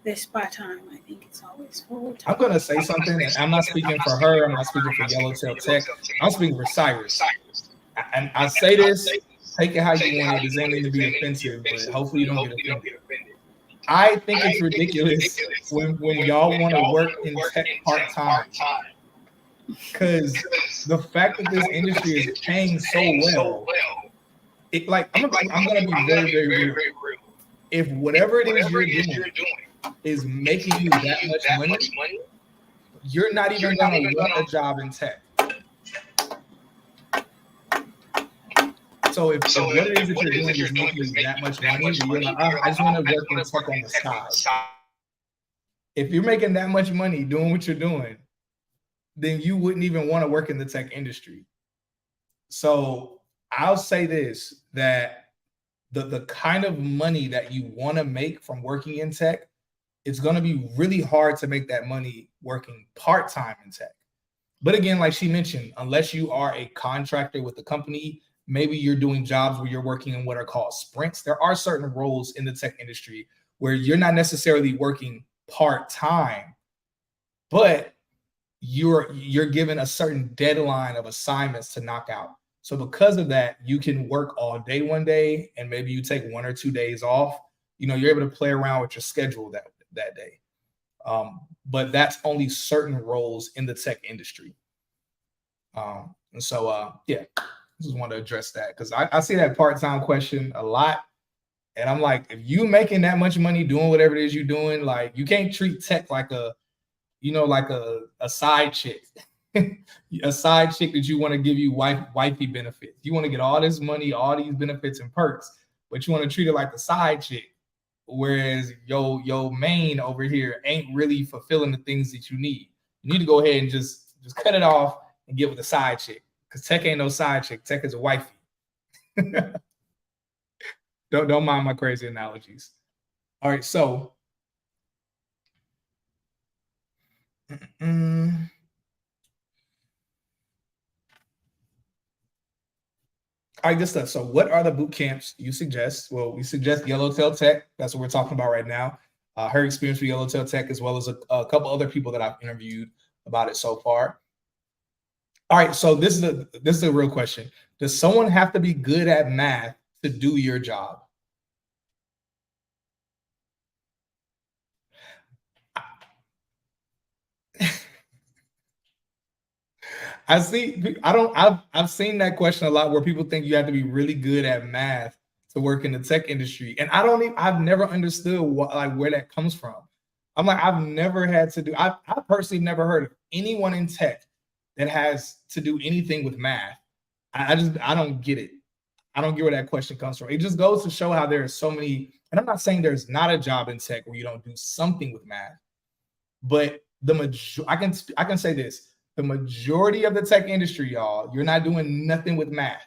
this part time. I think it's always full I'm time. gonna say something, and I'm not speaking for her. I'm not speaking for Yellowtail Tech. I'm speaking for Cyrus. And I say this, take it how you want it. This ain't mean to be offensive, but hopefully you don't get offended. I think it's ridiculous when y'all want to work in tech part time, because the fact that this industry is paying so well, it like I'm gonna be very very real. If whatever it is you're doing is making you that much money, you're not even gonna want a job in tech. So if what it is that you're doing is making you that much money, that you're like, I just want to work in tech on the side. If you're making that much money doing what you're doing, then you wouldn't even want to work in the tech industry. So I'll say this, that the kind of money that you want to make from working in tech, it's going to be really hard to make that money working part-time in tech. But again, like she mentioned, unless you are a contractor with the company, maybe you're doing jobs where you're working in what are called sprints. There are certain roles in the tech industry where you're not necessarily working part-time, but you're given a certain deadline of assignments to knock out. So because of that, you can work all day one day, and maybe you take 1 or 2 days off. You're able to play around with your schedule that day. But that's only certain roles in the tech industry. And so, yeah, I just want to address that, because I see that part-time question a lot. And I'm like, if you making that much money doing whatever it is you're doing, like, you can't treat tech like like a side chick, a side chick that you want to give you wifey benefits. You want to get all this money, all these benefits and perks, but you want to treat it like a side chick. Whereas your main over here ain't really fulfilling the things that you need. You need to go ahead and just cut it off and get with a side chick, because tech ain't no side chick. Tech is a wifey. Don't mind my crazy analogies. All right, so all right, good stuff. So what are the boot camps you suggest? Well, we suggest Yellowtail Tech. That's what we're talking about right now. Her experience with Yellowtail Tech, as well as a couple other people that I've interviewed about it so far. All right, so this is a real question. Does someone have to be good at math to do your job? I've seen that question a lot, where people think you have to be really good at math to work in the tech industry. And I've never understood where that comes from. I'm like, I've never had to do, I personally never heard of anyone in tech that has to do anything with math. I don't get it. I don't get where that question comes from. It just goes to show how there are so many, and I'm not saying there's not a job in tech where you don't do something with math, but I can say this. The majority of the tech industry, y'all, you're not doing nothing with math.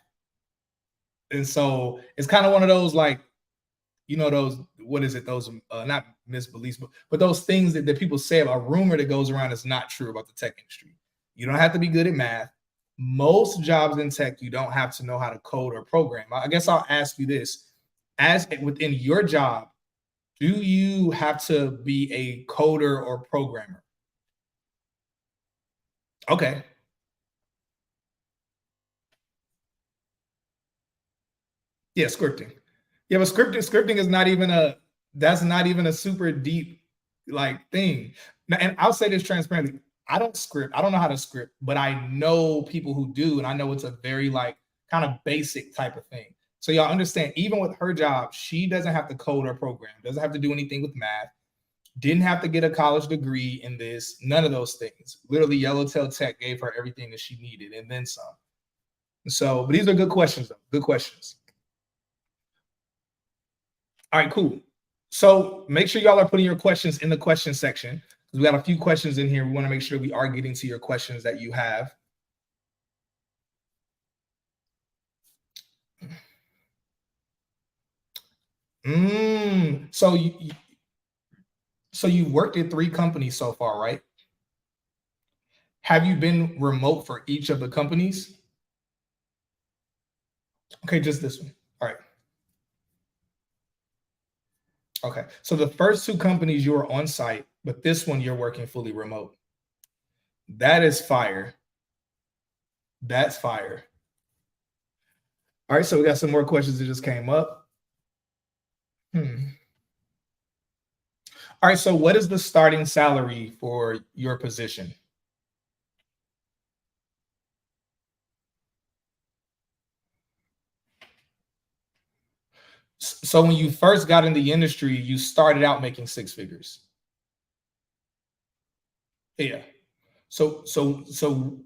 And so it's kind of one of those, like, those, what is it? Those, not misbeliefs, but those things that people say, about a rumor that goes around is not true about the tech industry. You don't have to be good at math. Most jobs in tech, you don't have to know how to code or program. I guess I'll ask you this. As within your job, do you have to be a coder or programmer? Okay. Yeah, scripting. Yeah, but scripting is not even that's not even a super deep thing. Now, and I'll say this transparently. I don't script. I don't know how to script, but I know people who do, and I know it's a very kind of basic type of thing. So y'all understand, even with her job, she doesn't have to code or program, doesn't have to do anything with math, didn't have to get a college degree in this, none of those things. Literally, Yellowtail Tech gave her everything that she needed and then some. So, but these are good questions, though. Good questions. All right, cool. So make sure y'all are putting your questions in the question section. We got a few questions in here. We want to make sure we are getting to your questions that you have. So you've worked at 3 companies so far, right? Have you been remote for each of the companies? Okay, just this one. All right. Okay. So the first two companies you were on site, but this one you're working fully remote. That is fire. That's fire. All right. So we got some more questions that just came up. All right. So what is the starting salary for your position? So when you first got in the industry, you started out making six figures. Yeah. So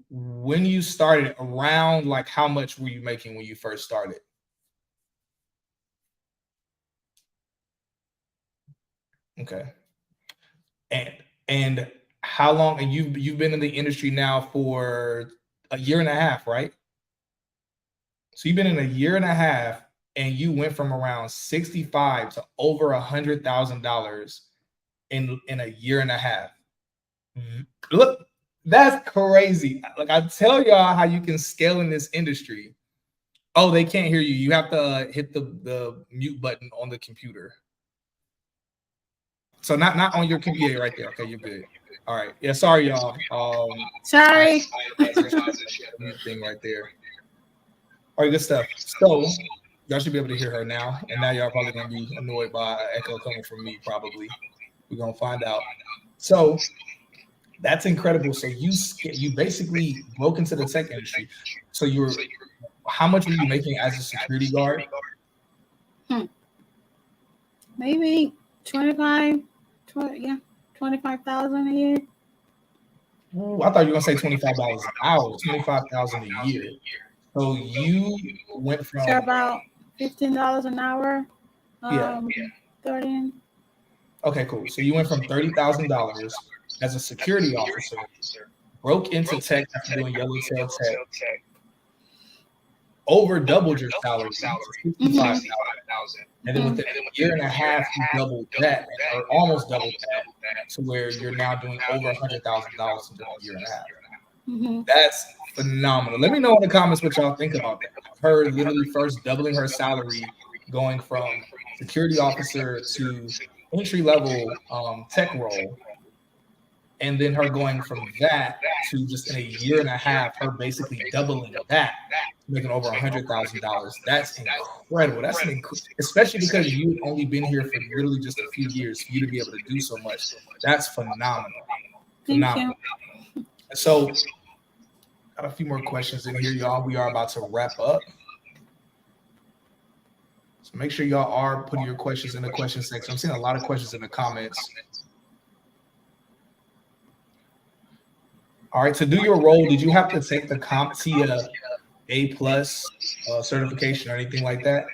when you started, around like how much were you making when you first started? Okay. And and how long, and you've been in the industry now for a year and a half, right? So you've been in a year and a half, and you went from around 65 to over $100,000 in a year and a half. Look, that's crazy. Like, I tell y'all how you can scale in this industry. Oh, they can't hear you. You have to hit the mute button on the computer. So not on your computer right there. Okay, you're good. All right. Yeah, sorry, y'all. Sorry. Mute thing right there. All right, good stuff. So y'all should be able to hear her now, and now y'all probably gonna be annoyed by an echo coming from me. Probably, we're gonna find out. So that's incredible. So you basically broke into the tech industry. So how much were you making as a security guard? Maybe 25, 25,000 a year. Ooh, I thought you were gonna say $25 an hour, 25,000 a year. So you went from So about $15 an hour. Yeah. 30. Okay, cool. So you went from $30,000 as a security officer, broke into tech after doing Yellowtail Tech, over doubled your salary to 65,000, and then within a year and a half, you doubled that, or almost doubled that, to where you're now doing over $100,000 in just a year and a half. That's phenomenal. Let me know in the comments what y'all think about that. Her literally first doubling her salary, going from security officer to entry level tech role, and then her going from that to just in a year and a half, her basically doubling that, making over $100,000. That's incredible. Especially because you've only been here for literally just a few years. For you to be able to do so much, that's phenomenal. Phenomenal. So, got a few more questions in here, y'all. We are about to wrap up. So make sure y'all are putting your questions in the question section. I'm seeing a lot of questions in the comments. All right, to do your role, did you have to take the CompTIA A+ certification or anything like that?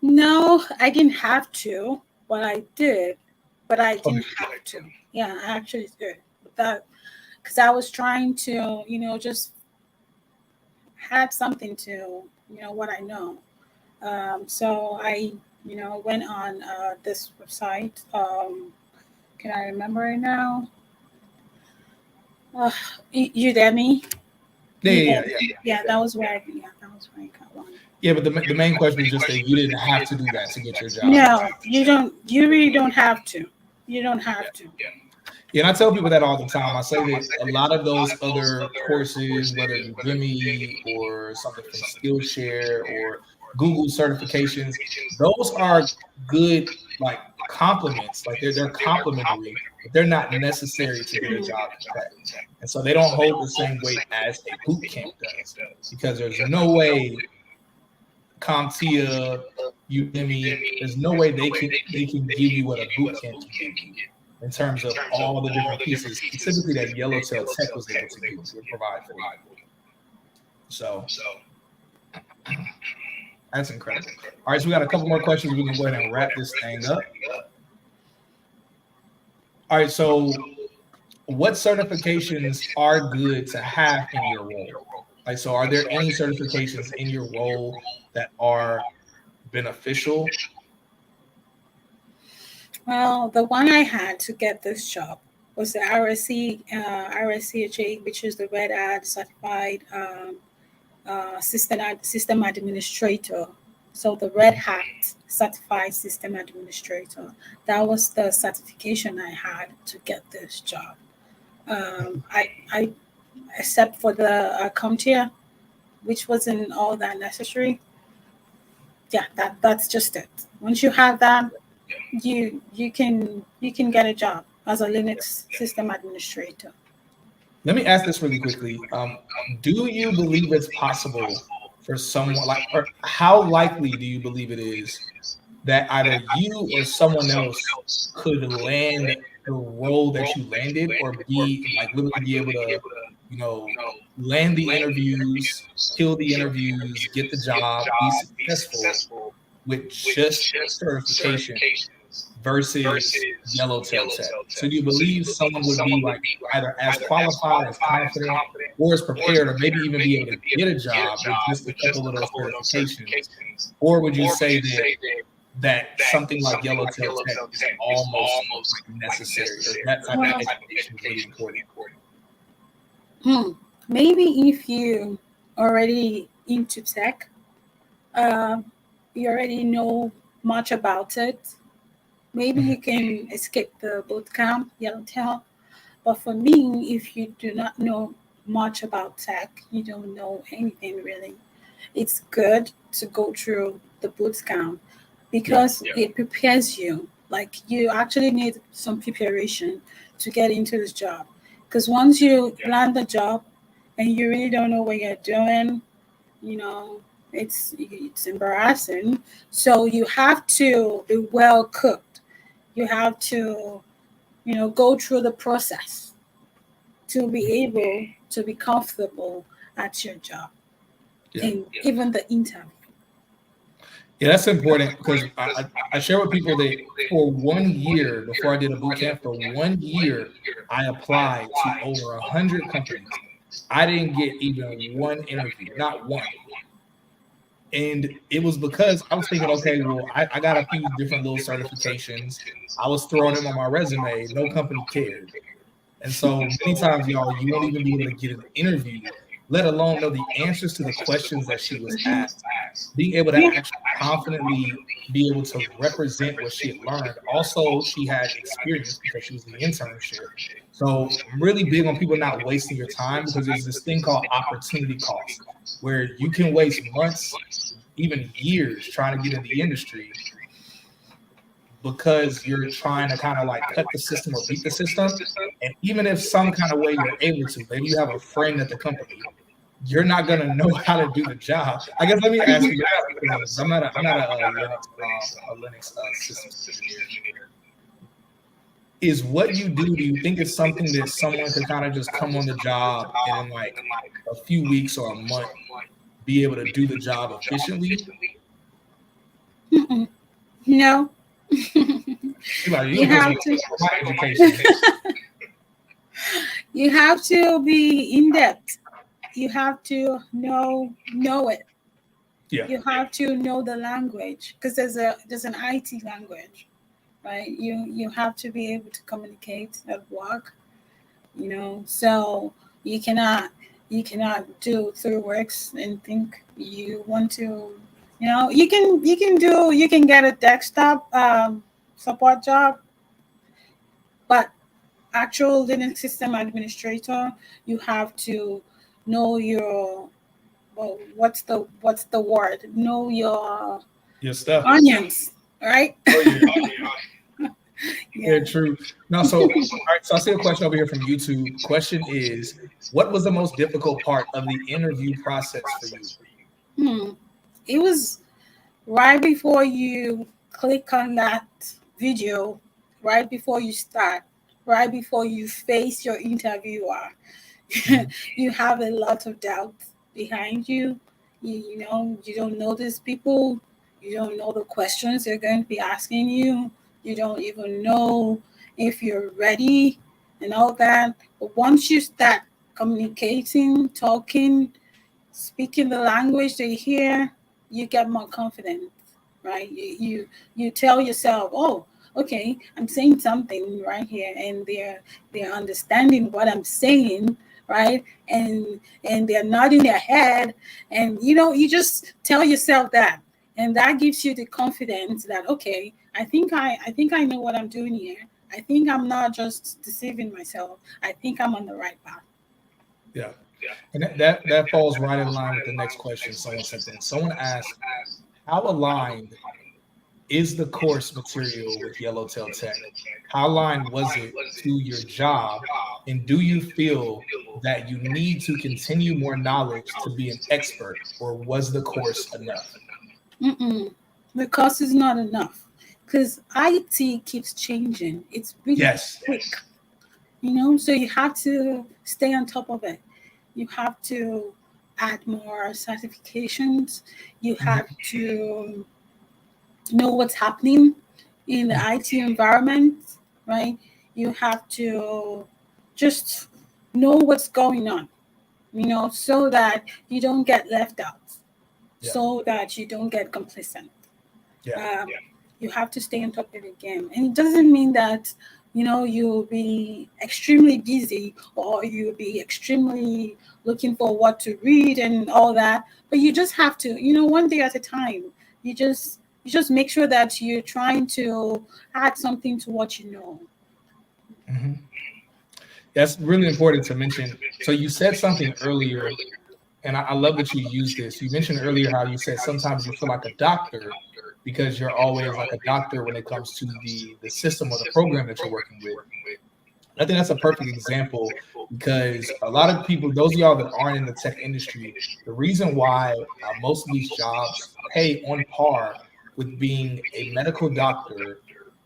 No, I didn't have to, but I did. But I didn't have to. Yeah, I actually did. That because I was trying to, just have something to, what I know. So I, went on this website. Can I remember it now? Udemy. Yeah, that was where I got one. Yeah, but the main question was just that you didn't have to do that to get your job. No, you don't. You really don't have to. You don't have to. Yeah, and I tell people that all the time. I say that a lot of those other courses, whether Udemy or something from Skillshare or Google certifications, those are good, like, compliments. Like, they're complimentary, but they're not necessary to get a job in tech. And so they don't hold the same weight as a boot camp does, because there's no way CompTIA, Udemy, there's no way they can give you what a boot camp can give you in terms of all the different pieces, specifically that Yellowtail Tech was able to provide for you. So that's incredible. All right, so we got a couple more questions. We can go ahead and wrap this thing up. All right, so what certifications are good to have in your role? Like, so are there any certifications in your role that are beneficial? Well, the one I had to get this job was the RSCHA, which is the Red Hat Certified System Administrator. So the Red Hat Certified System Administrator, that was the certification I had to get this job. I except for the CompTIA, which wasn't all that necessary. Yeah, that's just it. Once you have that, you can get a job as a Linux system administrator. Let me ask this really quickly. Do you believe it's possible for someone like, or how likely do you believe it is that either you or someone else could land the role that you landed, or be like literally be able to, you know, land the interviews, kill the interviews, get the job, be successful with just certification versus Yellowtail Tech? So do you believe someone would be like either as qualified, as confident, or as prepared, or maybe even be able to get a job with just a couple of those certifications? Or would you say that something like Yellowtail Tech is almost like necessary, or that type of Well, education is really important? maybe if you already into tech, uh, you already know much about it. Maybe Mhm. you can escape the bootcamp, Yellowtail. But for me, if you do not know much about tech, you don't know anything really. It's good to go through the bootcamp Yeah. because it prepares you. Like you actually need some preparation to get into this job. Because once you land the job and you really don't know what you're doing, you know, it's embarrassing. So you have to be well cooked. You have to, go through the process to be able to be comfortable at your job Yeah. and even the interview. Yeah, that's important because I share with people that for 1 year before I did a boot camp, for 1 year, I applied to over 100 companies. I didn't get even one interview, not one. And it was because I was thinking, okay, well, I got a few different little certifications. I was throwing them on my resume. No company cared. And so many times, y'all, you won't even be able to get an interview, let alone know the answers to the questions that she was asked. Being able to actually confidently be able to represent what she had learned. Also, she had experience because she was in the internship. So I'm really big on people not wasting your time, because there's this thing called opportunity cost, where you can waste months, even years trying to get in the industry because you're trying to kind of like cut the system or beat the system. And even if some kind of way you're able to, maybe you have a friend at the company, you're not gonna know how to do the job. I guess let me ask you, because I'm not a Linux systems engineer. Is what you do you think it's something that someone could kind of just come on the job and in like a few weeks or a month be able to do the job efficiently? Mm-mm. No. You're like, you you don't have put to my education. you have to be in depth. You have to know it. Yeah. You have to know the language because there's an IT language, right? You have to be able to communicate at work, so you cannot do through works and think you want to, you can get a desktop support job, but actual Linux system administrator, you have to know your, well, what's the word? Know Your stuff. onions, right? Oh yeah. Yeah. Yeah, true. No, so all right, so I see a question over here from YouTube. Question is, what was the most difficult part of the interview process for you? Hmm. It was right before you click on that video, right before you start, right before you face your interviewer. Mhm. You have a lot of doubt behind you. You don't know these people. You don't know the questions they're going to be asking you. You don't even know if you're ready and all that. But once you start communicating, talking, speaking the language they hear, you get more confident, right? You tell yourself, oh, okay, I'm saying something right here, and they're understanding what I'm saying, right? And they're nodding their head, and you just tell yourself that. And that gives you the confidence that, okay, I think I know what I'm doing here. I think I'm not just deceiving myself. I think I'm on the right path. Yeah. And that falls right in line with the next question someone sent in. Someone asked, how aligned is the course material with Yellowtail Tech? How aligned was it to your job? And do you feel that you need to continue more knowledge to be an expert, or was the course enough? Mm-mm. The cost is not enough because IT keeps changing. It's really Yes. quick, so you have to stay on top of it. You have to add more certifications. You have Mhm. to know what's happening in the IT environment, right? You have to just know what's going on, so that you don't get left out, Yeah. so that you don't get complacent. Yeah. Um, you have to stay on top of the game. And it doesn't mean that, you'll be extremely busy or you'll be extremely looking for what to read and all that. But you just have to, one day at a time. You just make sure that you're trying to add something to what you know. Mhm. That's really important to mention. So you said something earlier, and I love that you used this. You mentioned earlier how you said sometimes you feel like a doctor because you're always like a doctor when it comes to the system or the program that you're working with. I think that's a perfect example because a lot of people, those of y'all that aren't in the tech industry, the reason why most of these jobs pay on par with being a medical doctor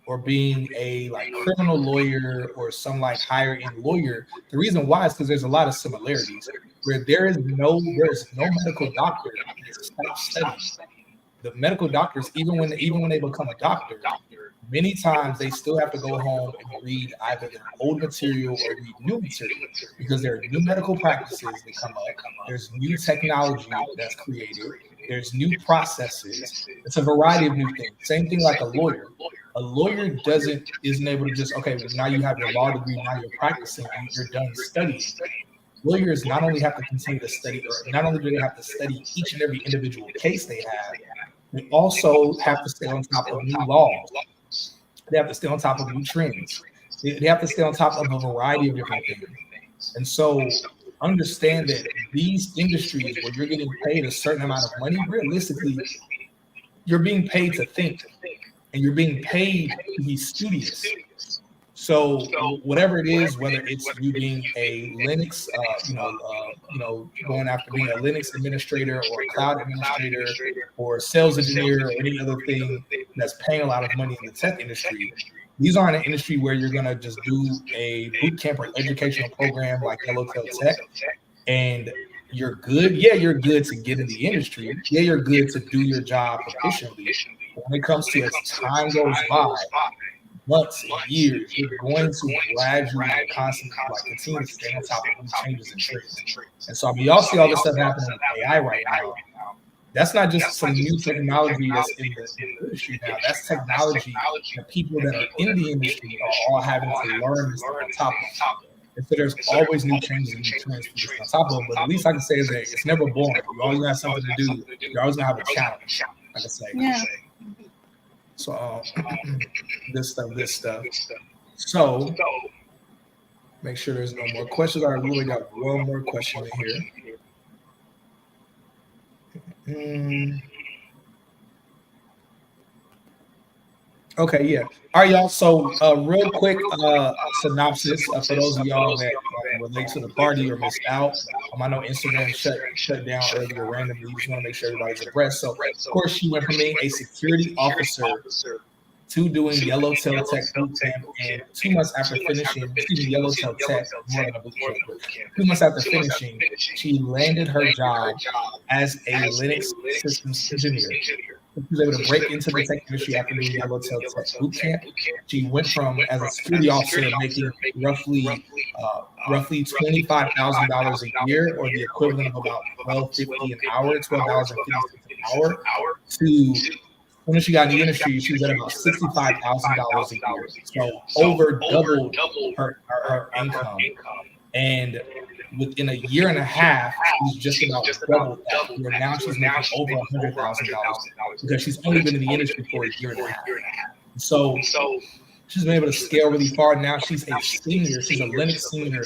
or being a like criminal lawyer or some like higher end lawyer, the reason why is because there's a lot of similarities where there is no medical doctor that stops studying. The medical doctors, even when they become a doctor, many times they still have to go home and read either their old material or read new material because there are new medical practices that come up. There's new technology that's created. There's new processes. It's a variety of new things. Same thing like a lawyer. A lawyer isn't able to just, okay, well, now you have your law degree, now you're practicing, you're done studying. Lawyers not only have to continue to study, or not only do they have to study each and every individual case they have, they also have to stay on top of new laws. They have to stay on top of new trends. They have to stay on top of a variety of different things. And so understand that these industries where you're getting paid a certain amount of money, realistically, you're being paid to think and you're being paid to be studious. So whatever it is, whether it's you being a Linux, going after being a Linux administrator or a cloud administrator or a sales engineer or any other thing that's paying a lot of money in the tech industry, these aren't an industry where you're gonna just do a boot camp or educational program like Yellowtail Tech and you're good. Yeah, you're good to get in the industry. Yeah, you're good to do your job efficiently. But when it comes to as time goes by, months and years, you're going to gradually and constantly like continue to stay on top of new changes and trends. And so I mean, y'all see all this stuff happening with AI right now. That's not just some new technology that's in the industry now. That's technology that people that are in the industry are all having to learn and stay on top of. And so there's always new changes and new trends for you to stay on top of. But at least I can say is that it's never boring. You always gonna have something to do. You're always gonna have a challenge. Like I say. Yeah. So this stuff. So make sure there's no more questions. I really got one more question in here. Okay, yeah. All right, y'all. So, real quick synopsis for those of y'all that relate to the party or missed out. I know Instagram shut down earlier randomly. Just want to make sure everybody's abreast. So, of course, she went from being a security officer to doing Yellowtail Tech boot camp, and 2 months after finishing, Yellowtail Tech, more than a boot camp, but 2 months after finishing, she landed her job as a Linux systems engineer. She was able to break into the tech industry after doing Yellowtail Tech boot camp. She went from as a security officer making roughly $25,000 a year, or the equivalent of about $12.50 an hour, $12.50 an hour, to when she got in the industry, she was at about $65,000 a year. So over doubled her income. And within a year and a half, she's just about doubled that. Where now she's making over $100,000 because she's only been in the industry for a year and a half. So she's been able to scale really far. Now she's a senior. She's a Linux senior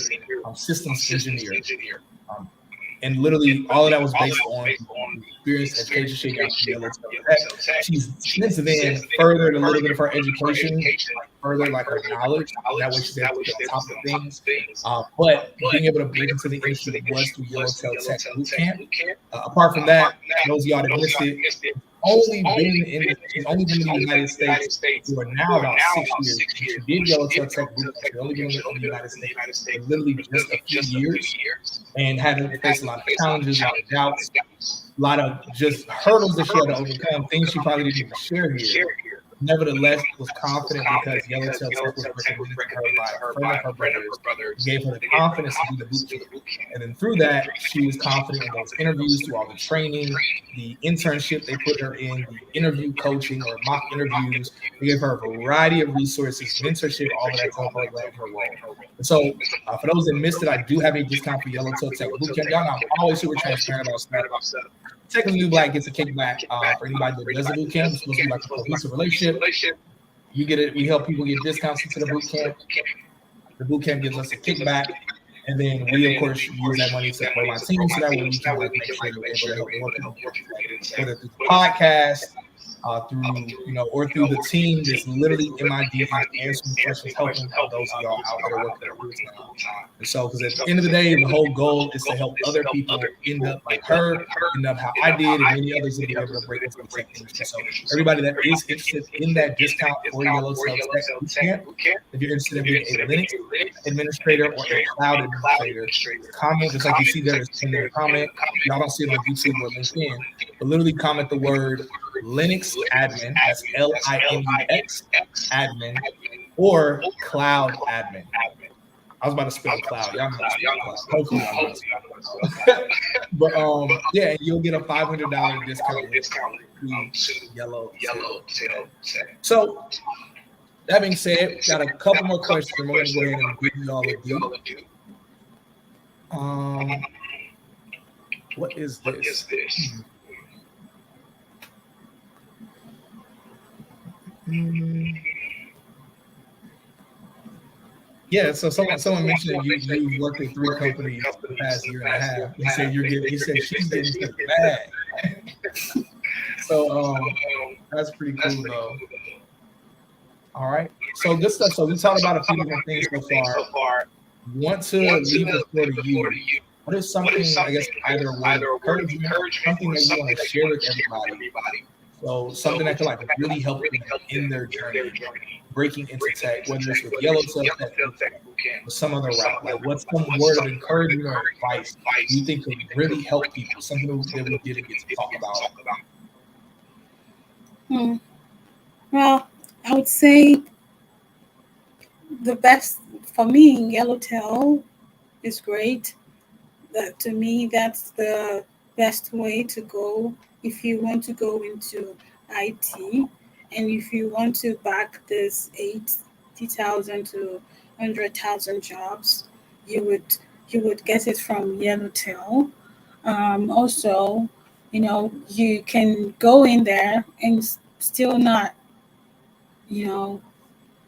systems engineer. And literally all of that was based on experience, education she got from Yellowtail Tech. She's since then furthered a little bit of her education, further like her knowledge. That way she's able to get on top of things. But being able to break into the industry was through Yellowtail Tech bootcamp. Apart from that, those of y'all that missed it, she's only been in the United States for now about 6 years. She did Yellowtail Tech bootcamp. She's only been in the United States for literally just a few years, and had to face a lot of challenges, a lot of doubts, a lot of just hurdles that she had to overcome, things she probably didn't even share here. Nevertheless, was confident because Yellowtail Tech was recommended to her by a friend of her brothers, gave her the confidence to do the bootcamp. And then through that, she was confident in those interviews, through all the training, the internship they put her in, the interview coaching or mock interviews. They gave her a variety of resources, mentorship, all of that to help her land her role. And so, for those that missed it, I do have a discount for Yellowtail Tech bootcamp. Y'all know I'm always super transparent about stuff. Technically, New Black gets a kickback for anybody that does the boot camp. It's supposed to be like a cohesive relationship. You get it. We help people get discounts into the boot camp. The boot camp gives us a kickback, and then we, of course, use that money to support my team, so that way we can like make sure that we're able to help more people get into whether through the podcast, through or through the team that's literally in my DMs answering questions, helping those of y'all out there working at full time. And so, because at the end of the day, the whole goal is to help other people end up like her, end up how I did, and many others that be able to break into the tech industry. So, everybody that is interested in that discount for Yellowtail Tech bootcamp, if you're interested in being a Linux administrator or a cloud administrator, comment just like you see there. There's in there. Comment. Y'all don't see it on YouTube or LinkedIn, but literally comment the word Linux admin, that's Linux admin, or cloud admin. I was about to spell cloud. Y'all know cloud. Hopefully y'all know. But yeah, you'll get a $500 discount to Yellowtail Tech. So that being said, got a couple more questions. We're going to go ahead and give you all a deal. What is this? Yeah, so someone mentioned that you worked at 3 companies for the past year and a half. He said she's getting to the bag. So that's pretty cool though. All right. So good stuff. So we talked about a few different things so far. Want to leave the floor to you. What is something, I guess, either encouragement, something that you want to share with everybody? So something that could like really help them in their journey, breaking into tech, whether it's with Yellowtail Tech or some other route. Like, what's some word of encouragement or advice you think could really help people? Something that we didn't get to talk about. Well, I would say the best for me, Yellowtail is great. To me, that's the best way to go if you want to go into IT, and if you want to back this 80,000 to 100,000 jobs, you would get it from Yellowtail. Also, you can go in there and still not,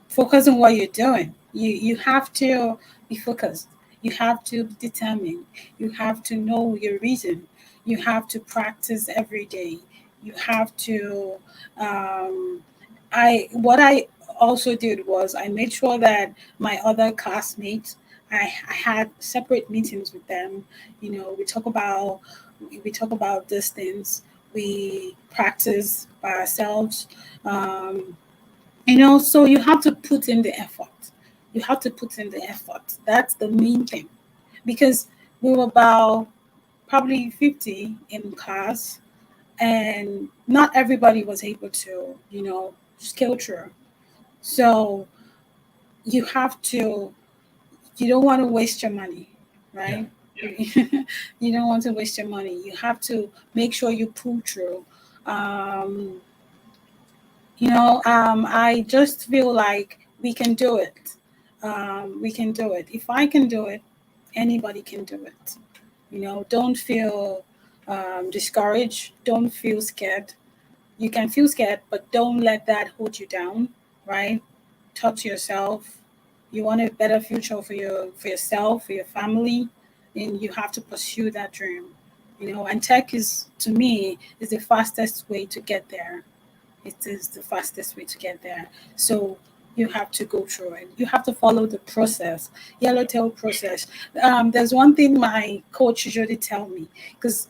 focus on what you're doing. You have to be focused. You have to be determined. You have to know your reason. You have to practice every day. You have to. What I also did was I made sure that my other classmates, I had separate meetings with them. We talk about these things. We practice by ourselves. So you have to put in the effort. You have to put in the effort. That's the main thing. Because we were about probably 50 in class, and not everybody was able to, scale through. So you don't want to waste your money, right? Yeah. You don't want to waste your money. You have to make sure you pull through. I just feel like we can do it. We can do it. If I can do it, Anybody can do it. Don't feel discouraged. Don't feel scared. You can feel scared, but don't let that hold you down, right? Talk to yourself. You want a better future for yourself, for your family, and you have to pursue that dream. And tech is, to me, is the fastest way to get there. It is the fastest way to get there. So you have to go through it. You have to follow the process, Yellowtail process. There's one thing my coach usually tell me, because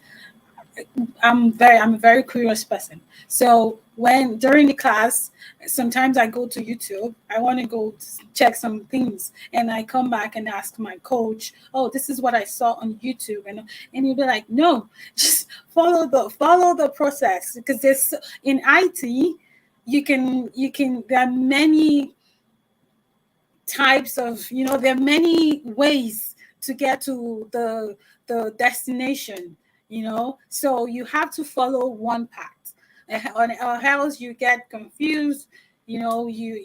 I'm a very curious person. So when during the class, sometimes I go to YouTube. I want to go check some things, and I come back and ask my coach, "Oh, this is what I saw on YouTube," and he'll be like, "No, just follow the process, because there's in IT, you can there are many types of there are many ways to get to the destination, so you have to follow one path, or else you get confused, you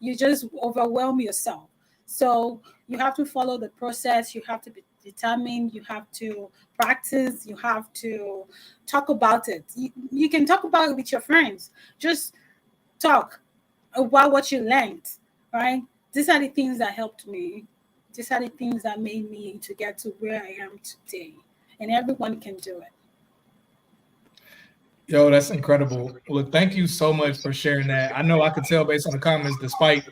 you just overwhelm yourself. So you have to follow the process. You have to be determined. You have to practice. You have to talk about it. You can talk about it with your friends. Just talk about what you learned, right? These are the things that helped me. These are the things that made me to get to where I am today. And everyone can do it. Yo, that's incredible. Look, thank you so much for sharing that. I know I could tell based on the comments, despite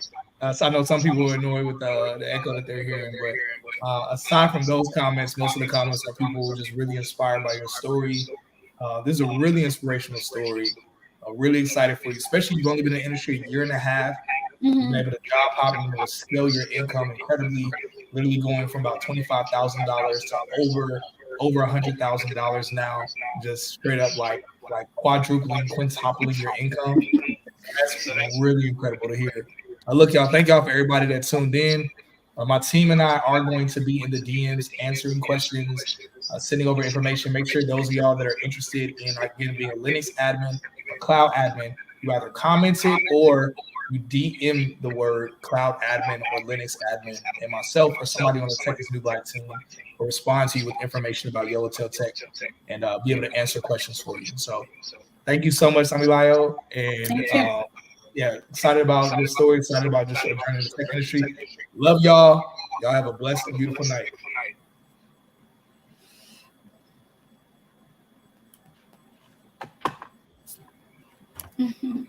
so I know some people are annoyed with the echo that they're hearing, but aside from those comments, most of the comments are people just really inspired by your story. This is a really inspirational story. Really excited for you, especially you've only been in the industry a year and a half. You've been Mm-hmm. able to job hop and able to scale your income incredibly, literally going from about $25,000 to over $100,000 now, just straight up like quadrupling, quintupling your income. That's really incredible to hear. Look, y'all, thank y'all for everybody that tuned in. My team and I are going to be in the DMs answering questions, sending over information. Make sure those of y'all that are interested in, again, being a Linux admin or cloud admin, you either comment it or you DM the word cloud admin or Linux admin, and myself or somebody on the Tech is New Black team will respond to you with information about Yellowtail Tech and be able to answer questions for you. So thank you so much, Samilayo. And Thank you. yeah, excited about your story, excited about just your journey in the tech industry. Love y'all. Y'all have a blessed and beautiful night. Mhm.